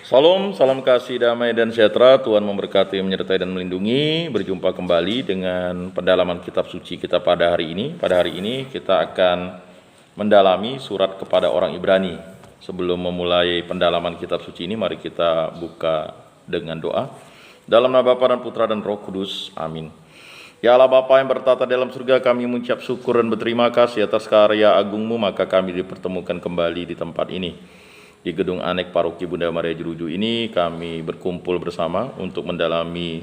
Salam, salam kasih, damai, dan sejahtera. Tuhan memberkati, menyertai, dan melindungi. Berjumpa kembali dengan pendalaman kitab suci kita pada hari ini. Pada hari ini kita akan mendalami surat kepada orang Ibrani. Sebelum memulai pendalaman kitab suci ini, mari kita buka dengan doa. Dalam nama Bapa dan Putra dan Roh Kudus. Amin. Ya Allah Bapa yang bertata dalam surga, kami mengucap syukur dan berterima kasih atas karya agungmu, maka kami dipertemukan kembali di tempat ini. Di gedung Anek Paroki Bunda Maria Jeruju ini kami berkumpul bersama untuk mendalami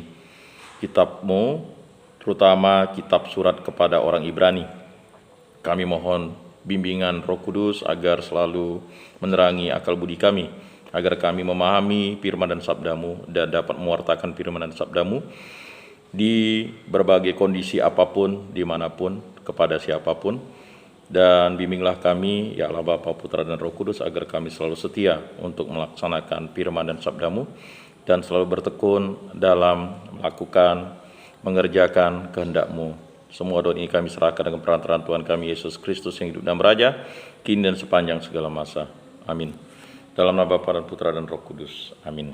kitab-Mu, terutama kitab surat kepada orang Ibrani. Kami mohon bimbingan Roh Kudus agar selalu menerangi akal budi kami, agar kami memahami firman dan sabda-Mu dan dapat mewartakan firman dan sabda-Mu di berbagai kondisi apapun, dimanapun, kepada siapapun. Dan bimbinglah kami, ya Allah Bapa, Putra, dan Roh Kudus, agar kami selalu setia untuk melaksanakan firman dan sabda-Mu, dan selalu bertekun dalam melakukan, mengerjakan kehendak-Mu. Semua doa ini kami serahkan dengan perantaraan Tuhan kami Yesus Kristus yang hidup dan beraja, kini dan sepanjang segala masa. Amin. Dalam nama Bapa dan Putra dan Roh Kudus. Amin.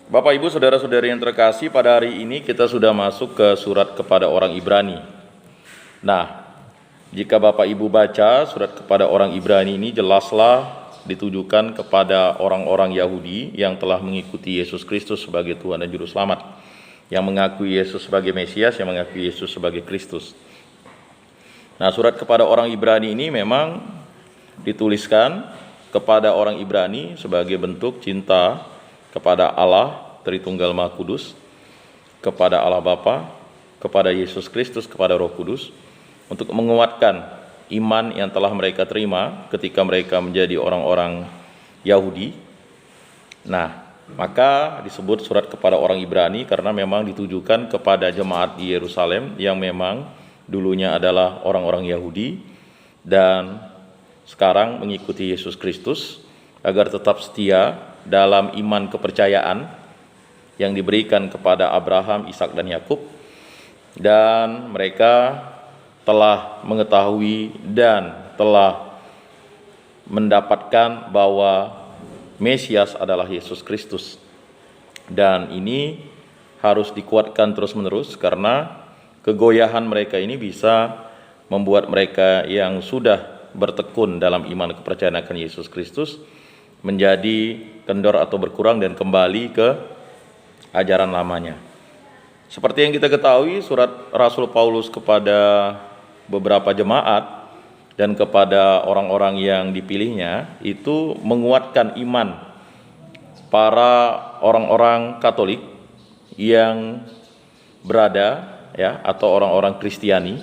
Bapak, Ibu, Saudara-saudari yang terkasih, pada hari ini kita sudah masuk ke surat kepada orang Ibrani. Nah, jika Bapak Ibu baca surat kepada orang Ibrani ini, jelaslah ditujukan kepada orang-orang Yahudi yang telah mengikuti Yesus Kristus sebagai Tuhan dan Juru Selamat, yang mengakui Yesus sebagai Mesias, yang mengakui Yesus sebagai Kristus. Nah, surat kepada orang Ibrani ini memang dituliskan kepada orang Ibrani sebagai bentuk cinta kepada Allah Tritunggal Maha Kudus, kepada Allah Bapa, kepada Yesus Kristus, kepada Roh Kudus, untuk menguatkan iman yang telah mereka terima ketika mereka menjadi orang-orang Yahudi. Nah, maka disebut surat kepada orang Ibrani karena memang ditujukan kepada jemaat di Yerusalem yang memang dulunya adalah orang-orang Yahudi dan sekarang mengikuti Yesus Kristus agar tetap setia dalam iman kepercayaan yang diberikan kepada Abraham, Ishak, dan Yakub. Dan mereka telah mengetahui dan telah mendapatkan bahwa Mesias adalah Yesus Kristus. Dan ini harus dikuatkan terus-menerus karena kegoyahan mereka ini bisa membuat mereka yang sudah bertekun dalam iman kepercayaan akan Yesus Kristus menjadi kendor atau berkurang dan kembali ke ajaran lamanya. Seperti yang kita ketahui, surat Rasul Paulus kepada beberapa jemaat dan kepada orang-orang yang dipilihnya itu menguatkan iman para orang-orang Katolik yang berada atau orang-orang Kristiani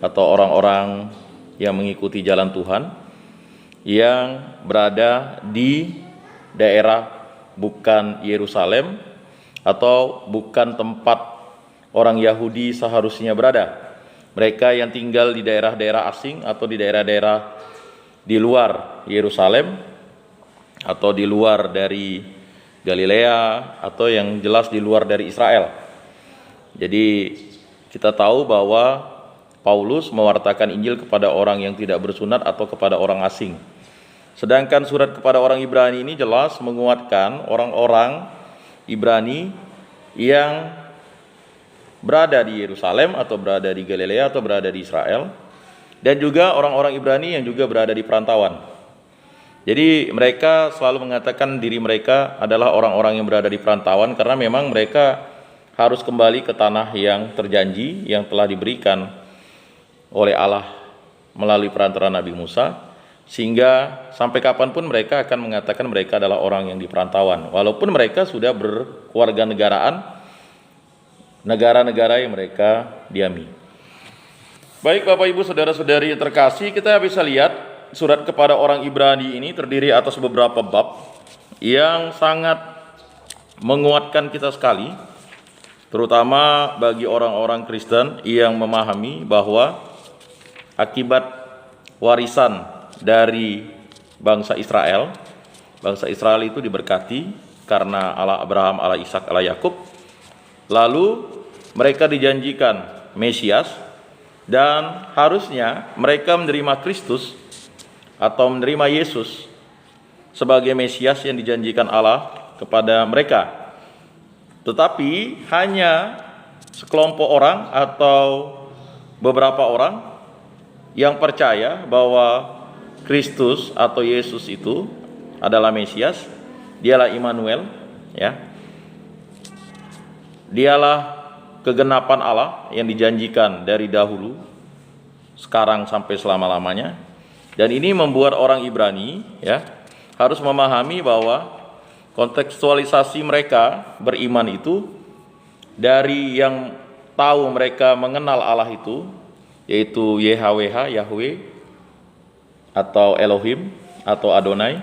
atau orang-orang yang mengikuti jalan Tuhan yang berada di daerah bukan Yerusalem atau bukan tempat orang Yahudi seharusnya berada. Mereka yang tinggal di daerah-daerah asing atau di daerah-daerah di luar Yerusalem atau di luar dari Galilea atau yang jelas di luar dari Israel. Jadi kita tahu bahwa Paulus mewartakan Injil kepada orang yang tidak bersunat atau kepada orang asing. Sedangkan surat kepada orang Ibrani ini jelas menguatkan orang-orang Ibrani yang berada di Yerusalem atau berada di Galilea atau berada di Israel, dan juga orang-orang Ibrani yang juga berada di perantauan. Jadi mereka selalu mengatakan diri mereka adalah orang-orang yang berada di perantauan karena memang mereka harus kembali ke tanah yang terjanji yang telah diberikan oleh Allah melalui perantara Nabi Musa, sehingga sampai kapanpun mereka akan mengatakan mereka adalah orang yang di perantauan walaupun mereka sudah berkewarganegaraan negara-negara yang mereka diami. Baik Bapak Ibu Saudara-saudari yang terkasih, kita bisa lihat surat kepada orang Ibrani ini terdiri atas beberapa bab yang sangat menguatkan kita sekali, terutama bagi orang-orang Kristen yang memahami bahwa akibat warisan dari bangsa Israel itu diberkati karena Allah Abraham, Allah Ishak, Allah Yakub. Lalu mereka dijanjikan Mesias dan harusnya mereka menerima Kristus atau menerima Yesus sebagai Mesias yang dijanjikan Allah kepada mereka. Tetapi hanya sekelompok orang atau beberapa orang yang percaya bahwa Kristus atau Yesus itu adalah Mesias, dialah Immanuel, ya. Dialah kegenapan Allah yang dijanjikan dari dahulu, sekarang sampai selama-lamanya. Dan ini membuat orang Ibrani, ya, harus memahami bahwa kontekstualisasi mereka beriman itu dari yang tahu mereka mengenal Allah itu, yaitu YHWH, Yahweh, atau Elohim, atau Adonai.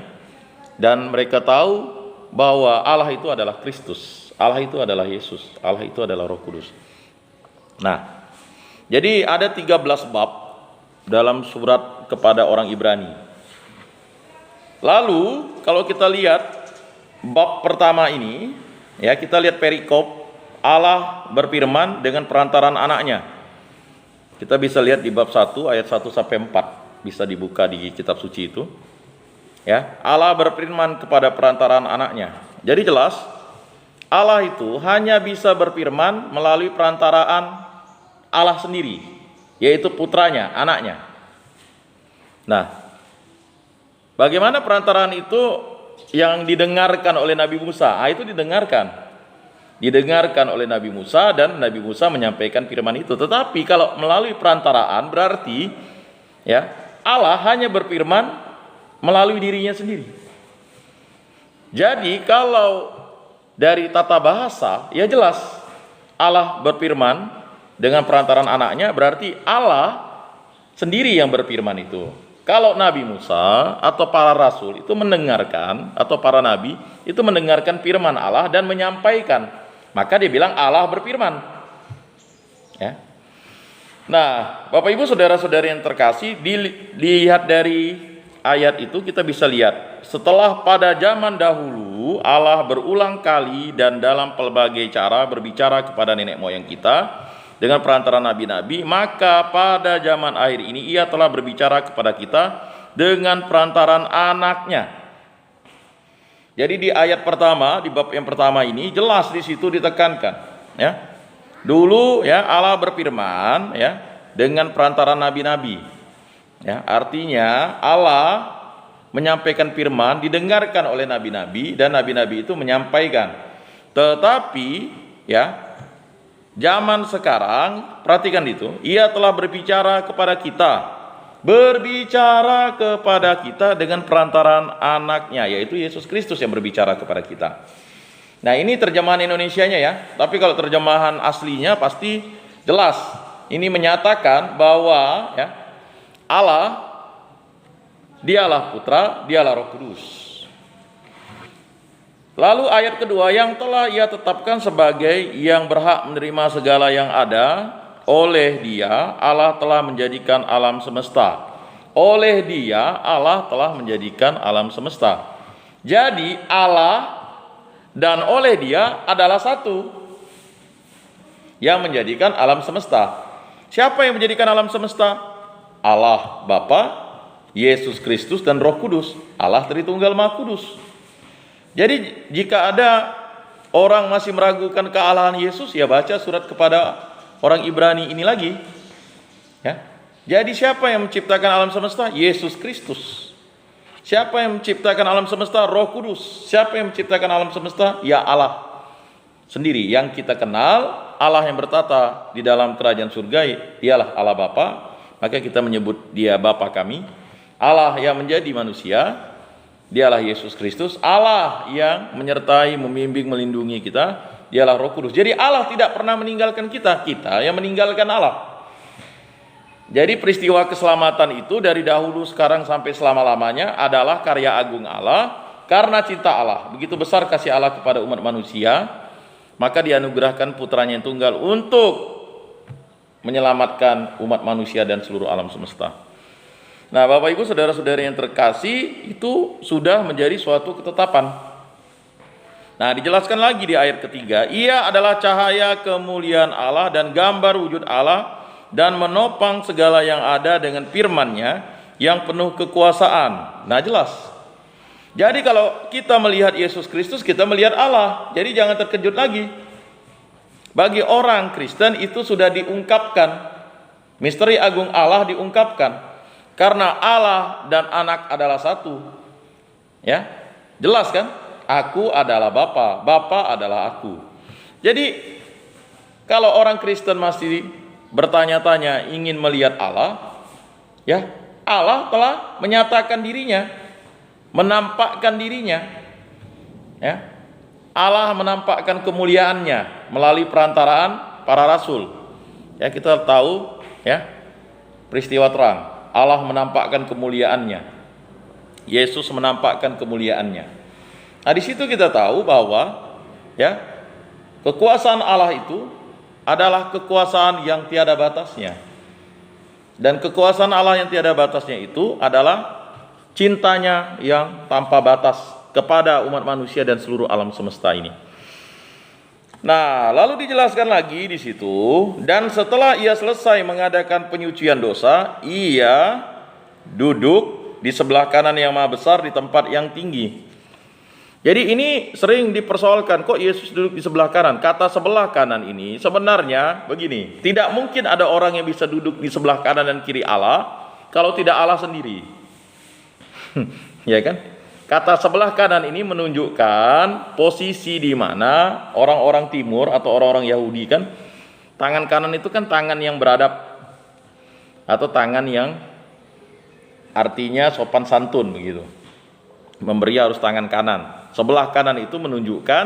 Dan mereka tahu bahwa Allah itu adalah Kristus, Allah itu adalah Yesus, Allah itu adalah Roh Kudus. Nah, jadi ada 13 bab dalam surat kepada orang Ibrani. Lalu kalau kita lihat bab pertama ini, ya, kita lihat perikop Allah berfirman dengan perantaran anaknya. Kita bisa lihat di bab 1 ayat 1 sampai 4, bisa dibuka di kitab suci itu. Ya, Allah berfirman kepada perantaran anaknya. Jadi jelas Allah itu hanya bisa berfirman melalui perantaraan Allah sendiri, yaitu putranya, anaknya. Nah, bagaimana perantaraan itu yang didengarkan oleh Nabi Musa? Itu didengarkan oleh Nabi Musa, dan Nabi Musa menyampaikan firman itu. Tetapi kalau melalui perantaraan berarti, ya, Allah hanya berfirman melalui dirinya sendiri. Jadi kalau dari tata bahasa, ya jelas Allah berfirman dengan perantaran anaknya, berarti Allah sendiri yang berfirman itu. Kalau Nabi Musa atau para rasul itu mendengarkan, atau para nabi itu mendengarkan firman Allah dan menyampaikan, maka dia bilang Allah berfirman. Ya. Nah, Bapak Ibu saudara-saudari yang terkasih, dilihat dari ayat itu kita bisa lihat, setelah pada zaman dahulu Allah berulang kali dan dalam pelbagai cara berbicara kepada nenek moyang kita dengan perantara nabi-nabi, maka pada zaman akhir ini Ia telah berbicara kepada kita dengan perantaran anaknya. Jadi di ayat pertama, di bab yang pertama ini jelas di situ ditekankan, ya. Dulu, ya, Allah berfirman, ya, dengan perantaran nabi-nabi. Ya, artinya Allah menyampaikan firman didengarkan oleh nabi-nabi dan nabi-nabi itu menyampaikan. Tetapi, ya, zaman sekarang, perhatikan itu, Ia telah berbicara kepada kita dengan perantaran anaknya, yaitu Yesus Kristus yang berbicara kepada kita. Nah, ini terjemahan Indonesianya, ya. Tapi kalau terjemahan aslinya pasti jelas. Ini menyatakan bahwa, ya, Allah, dialah Putra, dialah Roh Kudus. Lalu ayat kedua, yang telah Ia tetapkan sebagai yang berhak menerima segala yang ada, oleh Dia Allah telah menjadikan alam semesta. Oleh Dia Allah telah menjadikan alam semesta. Jadi Allah dan oleh Dia adalah satu yang menjadikan alam semesta. Siapa yang menjadikan alam semesta? Allah Bapa, Yesus Kristus, dan Roh Kudus. Allah Tritunggal Maha Kudus. Jadi jika ada orang masih meragukan kealahan Yesus, ya baca surat kepada orang Ibrani ini lagi, ya. Jadi siapa yang menciptakan alam semesta? Yesus Kristus. Siapa yang menciptakan alam semesta? Roh Kudus. Siapa yang menciptakan alam semesta? Ya Allah sendiri yang kita kenal, Allah yang bertata di dalam kerajaan surga, dialah Allah Bapa. Maka kita menyebut Dia Bapa kami. Allah yang menjadi manusia, dialah Yesus Kristus. Allah yang menyertai, membimbing, melindungi kita, dialah Roh Kudus. Jadi Allah tidak pernah meninggalkan kita, kita yang meninggalkan Allah. Jadi peristiwa keselamatan itu dari dahulu, sekarang, sampai selama-lamanya adalah karya agung Allah. Karena cinta Allah, begitu besar kasih Allah kepada umat manusia, maka dianugerahkan putranya yang tunggal untuk menyelamatkan umat manusia dan seluruh alam semesta. Nah, Bapak Ibu saudara-saudari yang terkasih, itu sudah menjadi suatu ketetapan. Nah, dijelaskan lagi di ayat ketiga, Ia adalah cahaya kemuliaan Allah dan gambar wujud Allah, dan menopang segala yang ada dengan firman-Nya yang penuh kekuasaan. Nah, jelas Jadi kalau kita melihat Yesus Kristus, kita melihat Allah. Jadi jangan terkejut lagi. Bagi orang Kristen itu sudah diungkapkan. Misteri agung Allah diungkapkan. Karena Allah dan Anak adalah satu. Ya, jelas kan? Aku adalah Bapa, Bapa adalah aku. Jadi kalau orang Kristen masih bertanya-tanya ingin melihat Allah, ya, Allah telah menyatakan dirinya, menampakkan dirinya. Ya. Allah menampakkan kemuliaannya melalui perantaraan para rasul. Ya, kita tahu ya, peristiwa terang. Allah menampakkan kemuliaannya. Yesus menampakkan kemuliaannya. Nah, di situ kita tahu bahwa ya, kekuasaan Allah itu adalah kekuasaan yang tiada batasnya. Dan kekuasaan Allah yang tiada batasnya itu adalah cintanya yang tanpa batas kepada umat manusia dan seluruh alam semesta ini. Nah, lalu dijelaskan lagi di situ, dan setelah ia selesai mengadakan penyucian dosa, ia duduk di sebelah kanan yang maha besar di tempat yang tinggi. Jadi ini sering dipersoalkan, kok Yesus duduk di sebelah kanan? Kata sebelah kanan ini sebenarnya begini, tidak mungkin ada orang yang bisa duduk di sebelah kanan dan kiri Allah kalau tidak Allah sendiri. Ya kan? Kata sebelah kanan ini menunjukkan posisi di mana orang-orang timur atau orang-orang Yahudi kan, tangan kanan itu kan tangan yang beradab atau tangan yang artinya sopan santun begitu. Memberi harus tangan kanan. Sebelah kanan itu menunjukkan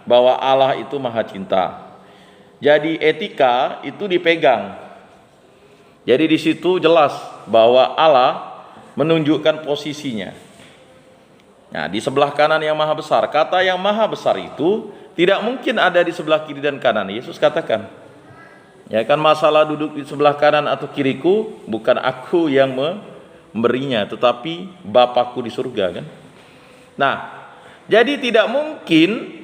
bahwa Allah itu maha cinta. Jadi etika itu dipegang. Jadi di situ jelas bahwa Allah menunjukkan posisinya. Nah, di sebelah kanan yang maha besar. Kata yang maha besar itu tidak mungkin ada di sebelah kiri dan kanan. Yesus katakan, ya kan, masalah duduk di sebelah kanan atau kiriku bukan aku yang memberinya, tetapi Bapakku di surga, kan. Nah, jadi tidak mungkin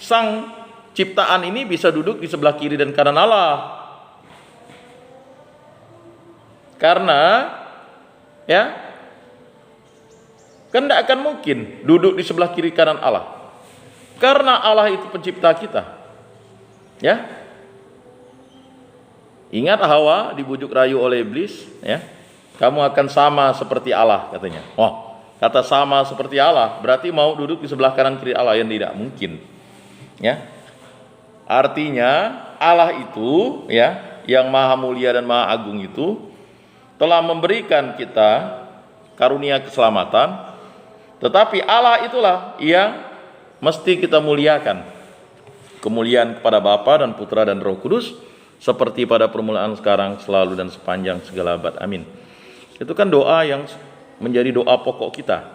sang ciptaan ini bisa duduk di sebelah kiri dan kanan Allah. Karena ya, kan tidak akan mungkin duduk di sebelah kiri kanan Allah. Karena Allah itu pencipta kita. Ya. Ingat Hawa dibujuk rayu oleh iblis, ya. Kamu akan sama seperti Allah, katanya. Oh, kata sama seperti Allah berarti mau duduk di sebelah kanan kiri Allah, yang tidak mungkin. Ya. Artinya Allah itu, ya, yang maha mulia dan maha agung itu telah memberikan kita karunia keselamatan. Tetapi Allah itulah yang mesti kita muliakan. Kemuliaan kepada Bapa dan Putra dan Roh Kudus, seperti pada permulaan, sekarang, selalu, dan sepanjang segala abad. Amin. Itu kan doa yang menjadi doa pokok kita,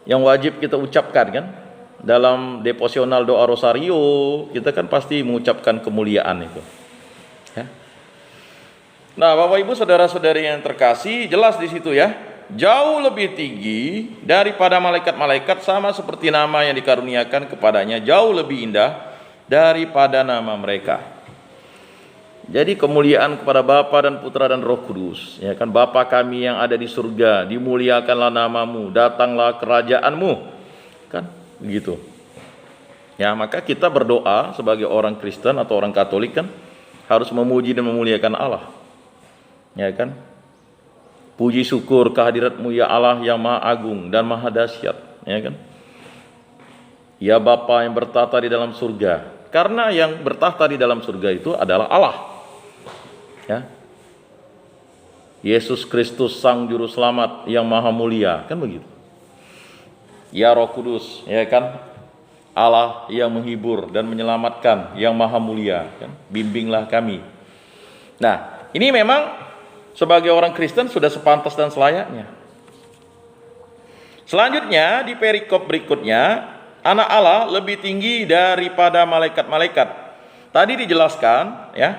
yang wajib kita ucapkan, kan. Dalam devosional doa rosario, kita kan pasti mengucapkan kemuliaan itu. Ya. Nah, Bapak Ibu saudara-saudari yang terkasih, jelas di situ ya. Jauh lebih tinggi daripada malaikat-malaikat, sama seperti nama yang dikaruniakan kepadanya jauh lebih indah daripada nama mereka. Jadi kemuliaan kepada Bapa dan Putra dan Roh Kudus, ya kan. Bapa kami yang ada di surga, dimuliakanlah namamu, datanglah kerajaanmu, kan begitu. Ya, maka kita berdoa sebagai orang Kristen atau orang Katolik kan harus memuji dan memuliakan Allah. Ya kan? Puji syukur kehadirat-Mu ya Allah yang maha agung dan maha dahsyat, ya kan? Ya Bapa yang bertahta di dalam surga. Karena yang bertahta di dalam surga itu adalah Allah. Ya. Yesus Kristus sang juru selamat yang maha mulia, kan begitu. Ya Roh Kudus, ya kan? Allah yang menghibur dan menyelamatkan yang maha mulia, kan? Bimbinglah kami. Nah, ini memang sebagai orang Kristen sudah sepantas dan selayaknya. Selanjutnya di perikop berikutnya, anak Allah lebih tinggi daripada malaikat-malaikat. Tadi dijelaskan ya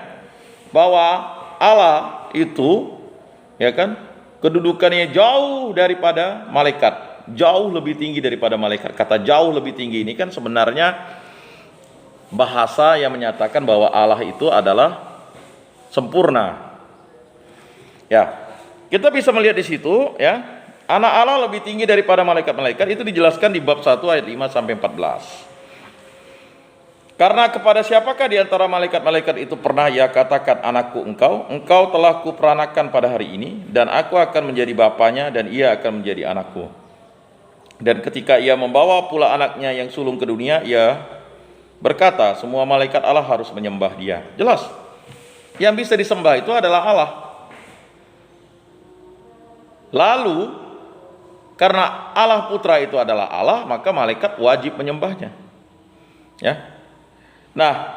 bahwa Allah itu, ya kan, kedudukannya jauh daripada malaikat, jauh lebih tinggi daripada malaikat. Kata jauh lebih tinggi ini kan sebenarnya bahasa yang menyatakan bahwa Allah itu adalah sempurna. Ya, kita bisa melihat di situ ya, Anak Allah lebih tinggi daripada malaikat-malaikat, itu dijelaskan di bab 1 ayat 5 sampai 14. Karena kepada siapakah di antara malaikat-malaikat itu pernah ia katakan, anakku engkau telah kuperanakan pada hari ini, dan aku akan menjadi bapanya dan ia akan menjadi anakku. Dan ketika ia membawa pula anaknya yang sulung ke dunia, ia berkata, semua malaikat Allah harus menyembah dia. Jelas, yang bisa disembah itu adalah Allah. Lalu karena Allah Putra itu adalah Allah, maka malaikat wajib menyembahnya. Ya. Nah,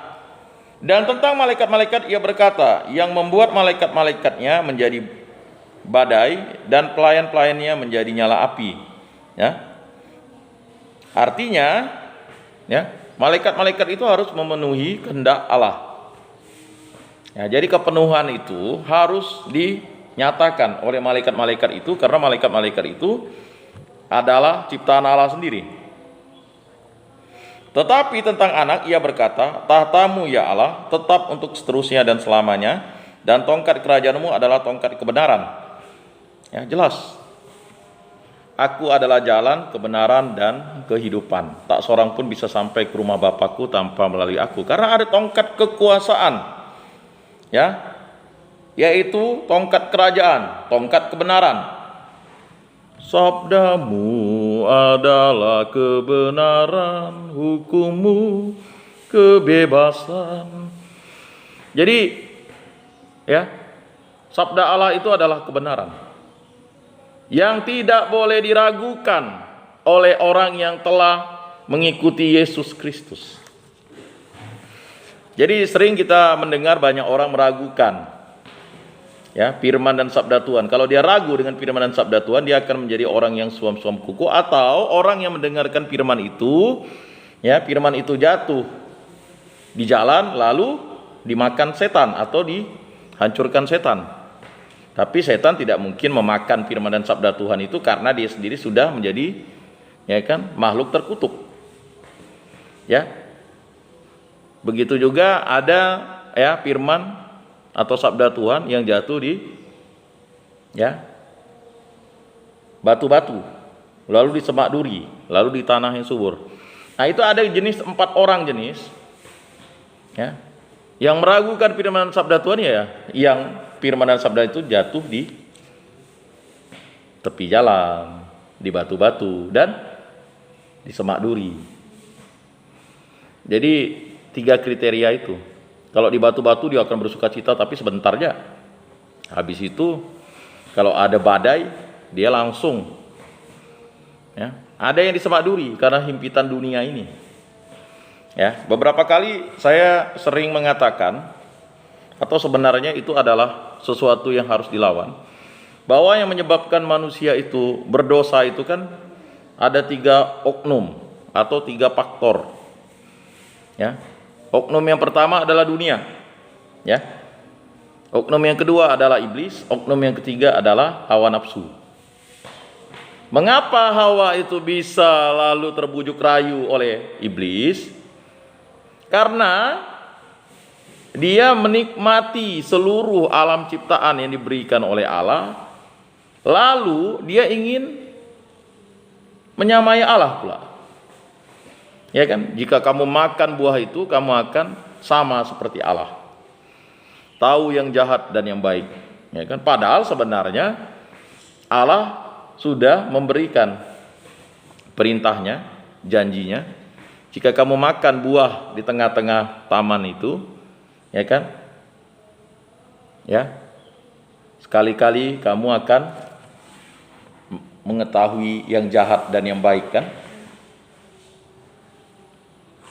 dan tentang malaikat-malaikat ia berkata, yang membuat malaikat-malaikatnya menjadi badai dan pelayan-pelayannya menjadi nyala api. Ya. Artinya, ya, malaikat-malaikat itu harus memenuhi kehendak Allah. Ya, jadi kepenuhan itu harus dinyatakan oleh malaikat-malaikat itu, karena malaikat-malaikat itu adalah ciptaan Allah sendiri. Tetapi tentang anak ia berkata, tahtamu ya Allah tetap untuk seterusnya dan selamanya, dan tongkat kerajaanmu adalah tongkat kebenaran. Ya, jelas. Aku adalah jalan, kebenaran, dan kehidupan. Tak seorang pun bisa sampai ke rumah Bapakku tanpa melalui aku. Karena ada tongkat kekuasaan, ya, yaitu tongkat kerajaan, tongkat kebenaran. Sabdamu adalah kebenaran, hukummu kebebasan. Jadi, ya, sabda Allah itu adalah kebenaran yang tidak boleh diragukan oleh orang yang telah mengikuti Yesus Kristus. Jadi sering kita mendengar banyak orang meragukan, ya, firman dan sabda Tuhan. Kalau dia ragu dengan firman dan sabda Tuhan, dia akan menjadi orang yang suam-suam kuku, atau orang yang mendengarkan firman itu, ya, firman itu jatuh di jalan lalu dimakan setan atau dihancurkan setan. Tapi setan tidak mungkin memakan firman dan sabda Tuhan itu, karena dia sendiri sudah menjadi, ya kan, makhluk terkutuk. Ya. Begitu juga ada, ya, firman atau sabda Tuhan yang jatuh di, ya, batu-batu, lalu di semak duri, lalu di tanah yang subur. Nah, itu ada jenis 4 orang jenis, ya, yang meragukan firman dan sabda Tuhan, ya, yang firman dan sabda itu jatuh di tepi jalan, di batu-batu, dan di semak duri. Jadi 3 kriteria itu. Kalau di batu-batu dia akan bersuka cita, tapi sebentar aja. Habis itu kalau ada badai, dia langsung, ya. Ada yang di semak duri karena himpitan dunia ini. Ya, beberapa kali saya sering mengatakan, atau sebenarnya itu adalah sesuatu yang harus dilawan, bahwa yang menyebabkan manusia itu berdosa itu kan ada 3 oknum atau 3 faktor. Ya. Oknum yang pertama adalah dunia, ya. Oknum yang kedua adalah iblis, oknum yang ketiga adalah hawa nafsu. Mengapa Hawa itu bisa lalu terbujuk rayu oleh iblis? Karena dia menikmati seluruh alam ciptaan yang diberikan oleh Allah, lalu dia ingin menyamai Allah pula. Ya kan? Jika kamu makan buah itu, kamu akan sama seperti Allah. Tahu yang jahat dan yang baik. Ya kan? Padahal sebenarnya Allah sudah memberikan perintahnya, janjinya. Jika kamu makan buah di tengah-tengah taman itu, ya kan? Ya. Sekali-kali kamu akan mengetahui yang jahat dan yang baik, kan?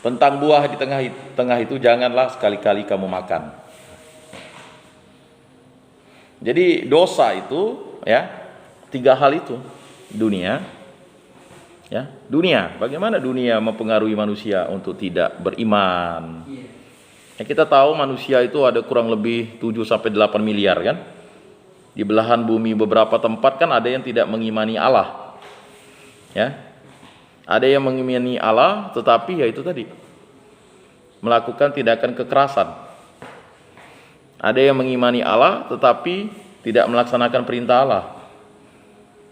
Tentang buah di tengah itu janganlah sekali-kali kamu makan. Jadi dosa itu, ya, 3 hal itu. Dunia, ya, dunia. Bagaimana dunia mempengaruhi manusia untuk tidak beriman? Ya, kita tahu manusia itu ada kurang lebih 7-8 miliar, kan? Di belahan bumi beberapa tempat kan ada yang tidak mengimani Allah. Ya. Ada yang mengimani Allah, tetapi ya itu tadi, melakukan tindakan kekerasan. Ada yang mengimani Allah tetapi tidak melaksanakan perintah Allah.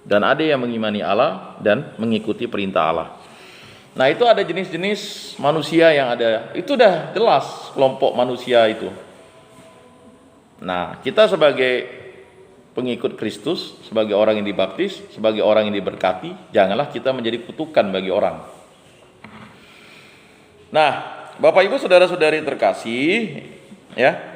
dan ada yang mengimani Allah dan mengikuti perintah Allah. Nah, itu ada jenis-jenis manusia yang ada. Itu udah jelas kelompok manusia itu. Nah, kita sebagai pengikut Kristus, sebagai orang yang dibaptis, sebagai orang yang diberkati, janganlah kita menjadi kutukan bagi orang. Nah, Bapak Ibu saudara-saudari terkasih, ya.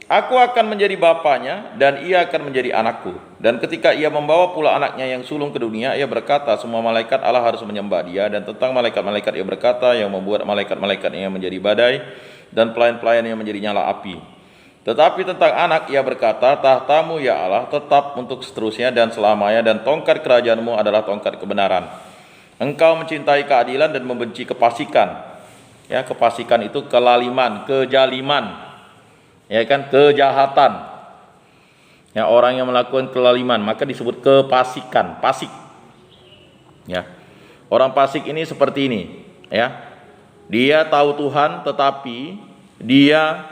Aku akan menjadi bapaknya dan ia akan menjadi anakku. Dan ketika ia membawa pula anaknya yang sulung ke dunia, ia berkata, semua malaikat Allah harus menyembah dia. Dan tentang malaikat-malaikat ia berkata, yang membuat malaikat-malaikatnya menjadi badai dan pelayan-pelayannya menjadi nyala api. Tetapi tentang anak ia berkata, tahtamu ya Allah tetap untuk seterusnya dan selamanya, dan tongkat kerajaanmu adalah tongkat kebenaran. Engkau mencintai keadilan dan membenci kefasikan. Ya, kefasikan itu kelaliman, kejaliman. Ya kan, kejahatan. Ya, orang yang melakukan kelaliman maka disebut kefasikan, fasik. Ya. Orang fasik ini seperti ini, ya. Dia tahu Tuhan tetapi dia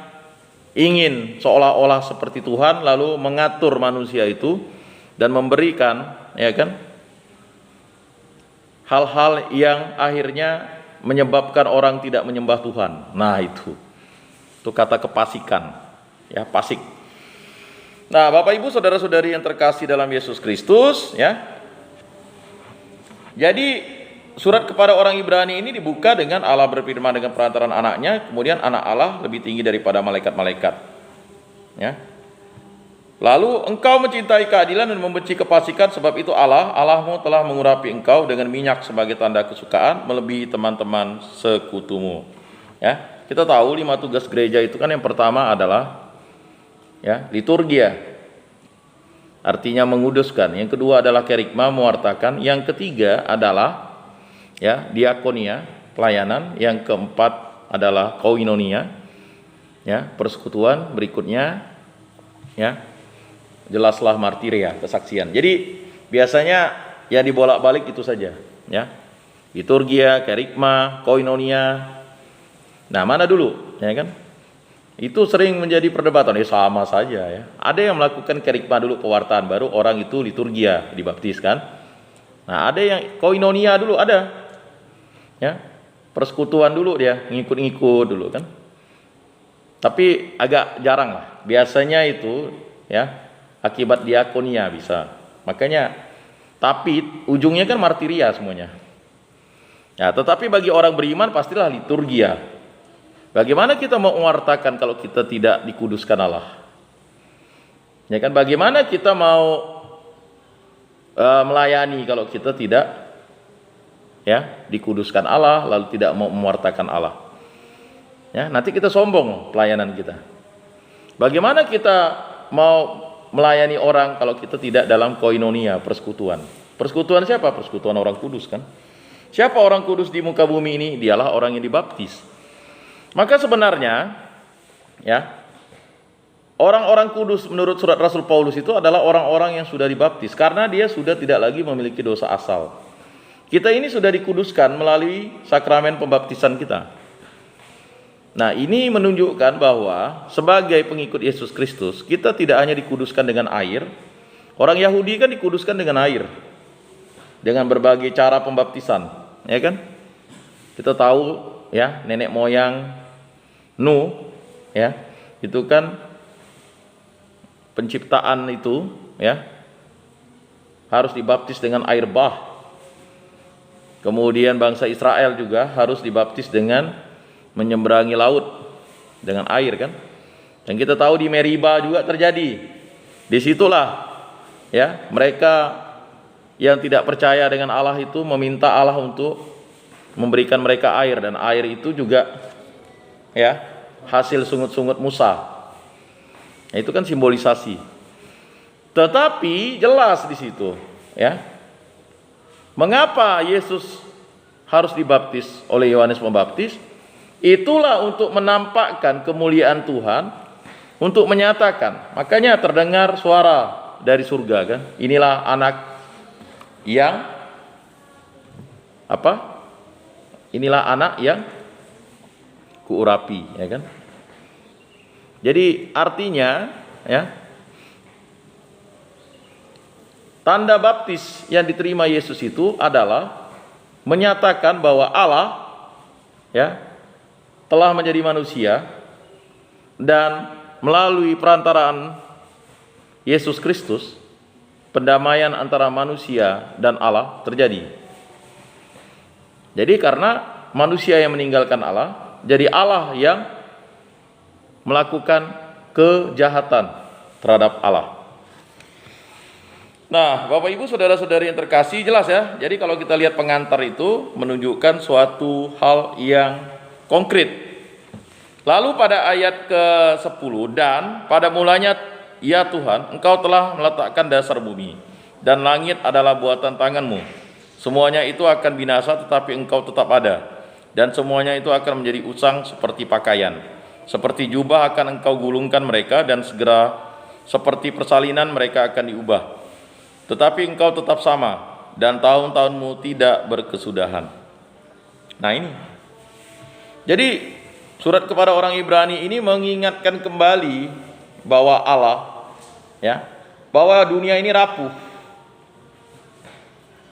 ingin seolah-olah seperti Tuhan, lalu mengatur manusia itu dan memberikan, ya kan, hal-hal yang akhirnya menyebabkan orang tidak menyembah Tuhan. Nah, itu kata kefasikan. Ya, fasik. Nah, Bapak Ibu saudara-saudari yang terkasih dalam Yesus Kristus, ya. Jadi surat kepada orang Ibrani ini dibuka dengan Allah berfirman dengan perantaran anaknya, kemudian anak Allah lebih tinggi daripada malaikat-malaikat. Ya. Lalu engkau mencintai keadilan dan membenci kefasikan, sebab itu Allahmu telah mengurapi engkau dengan minyak sebagai tanda kesukaan melebihi teman-teman sekutumu. Ya. Kita tahu 5 tugas gereja itu kan yang pertama adalah, ya, liturgia, artinya menguduskan. Yang kedua adalah kerigma, mewartakan. Yang ketiga adalah, ya, diakonia, pelayanan. Yang keempat adalah koinonia, ya, persekutuan. Berikutnya, ya, jelaslah martiria, kesaksian. Jadi biasanya ya dibolak-balik itu saja, ya, liturgia, kerigma, koinonia. Nah, mana dulu, ya kan? Itu sering menjadi perdebatan. Ya sama saja, ya. Ada yang melakukan kerigma dulu, pewartaan, baru orang itu liturgia, dibaptis kan. Nah, ada yang koinonia dulu, ada, ya, persekutuan dulu, dia ngikut-ngikut dulu kan. Tapi agak jarang lah. Biasanya itu, ya, akibat diakonia bisa. Makanya, tapi ujungnya kan martiria semuanya. Ya, tetapi bagi orang beriman pastilah liturgia. Bagaimana kita mau mewartakan kalau kita tidak dikuduskan Allah? Ya kan, bagaimana kita mau melayani kalau kita tidak, ya, dikuduskan Allah lalu tidak mau mewartakan Allah? Ya, nanti kita sombong pelayanan kita. Bagaimana kita mau melayani orang kalau kita tidak dalam koinonia, persekutuan? Persekutuan siapa? Persekutuan orang kudus kan? Siapa orang kudus di muka bumi ini? Dialah orang yang dibaptis. Maka sebenarnya, ya, orang-orang kudus menurut surat Rasul Paulus itu adalah orang-orang yang sudah dibaptis, karena dia sudah tidak lagi memiliki dosa asal. Kita ini sudah dikuduskan melalui sakramen pembaptisan kita. Nah, ini menunjukkan bahwa sebagai pengikut Yesus Kristus, kita tidak hanya dikuduskan dengan air. Orang Yahudi kan dikuduskan dengan air, dengan berbagai cara pembaptisan, ya kan? Kita tahu, ya, nenek moyang Nuh, ya, itu kan penciptaan itu, ya, harus dibaptis dengan air bah. Kemudian bangsa Israel juga harus dibaptis dengan menyeberangi laut dengan air kan. Dan kita tahu di Meriba juga terjadi. Disitulah, ya, mereka yang tidak percaya dengan Allah itu meminta Allah untuk memberikan mereka air, dan air itu juga, ya, hasil sungut-sungut Musa. Nah, itu kan simbolisasi. Tetapi jelas di situ, ya, mengapa Yesus harus dibaptis oleh Yohanes Pembaptis? Itulah untuk menampakkan kemuliaan Tuhan, untuk menyatakan. Makanya terdengar suara dari surga kan, inilah anak yang apa? Inilah anak yang kuurapi, ya kan? Jadi artinya, ya, Tanda baptis yang diterima Yesus itu adalah menyatakan bahwa Allah ya telah menjadi manusia, dan melalui perantaraan Yesus Kristus pendamaian antara manusia dan Allah terjadi. Jadi karena manusia yang meninggalkan Allah, jadi Allah yang melakukan kejahatan terhadap Allah. Nah, Bapak Ibu saudara-saudari yang terkasih, jelas ya. Jadi kalau kita lihat pengantar itu menunjukkan suatu hal yang konkret. Lalu pada ayat ke-10, dan pada mulanya ya Tuhan, Engkau telah meletakkan dasar bumi, dan langit adalah buatan tanganmu. Semuanya itu akan binasa, tetapi Engkau tetap ada. Dan semuanya itu akan menjadi usang seperti pakaian. Seperti jubah akan Engkau gulungkan mereka, dan segera seperti persalinan mereka akan diubah. Tetapi Engkau tetap sama, dan tahun-tahunmu tidak berkesudahan. Nah ini. Jadi surat kepada orang Ibrani ini mengingatkan kembali bahwa Allah, ya, bahwa dunia ini rapuh.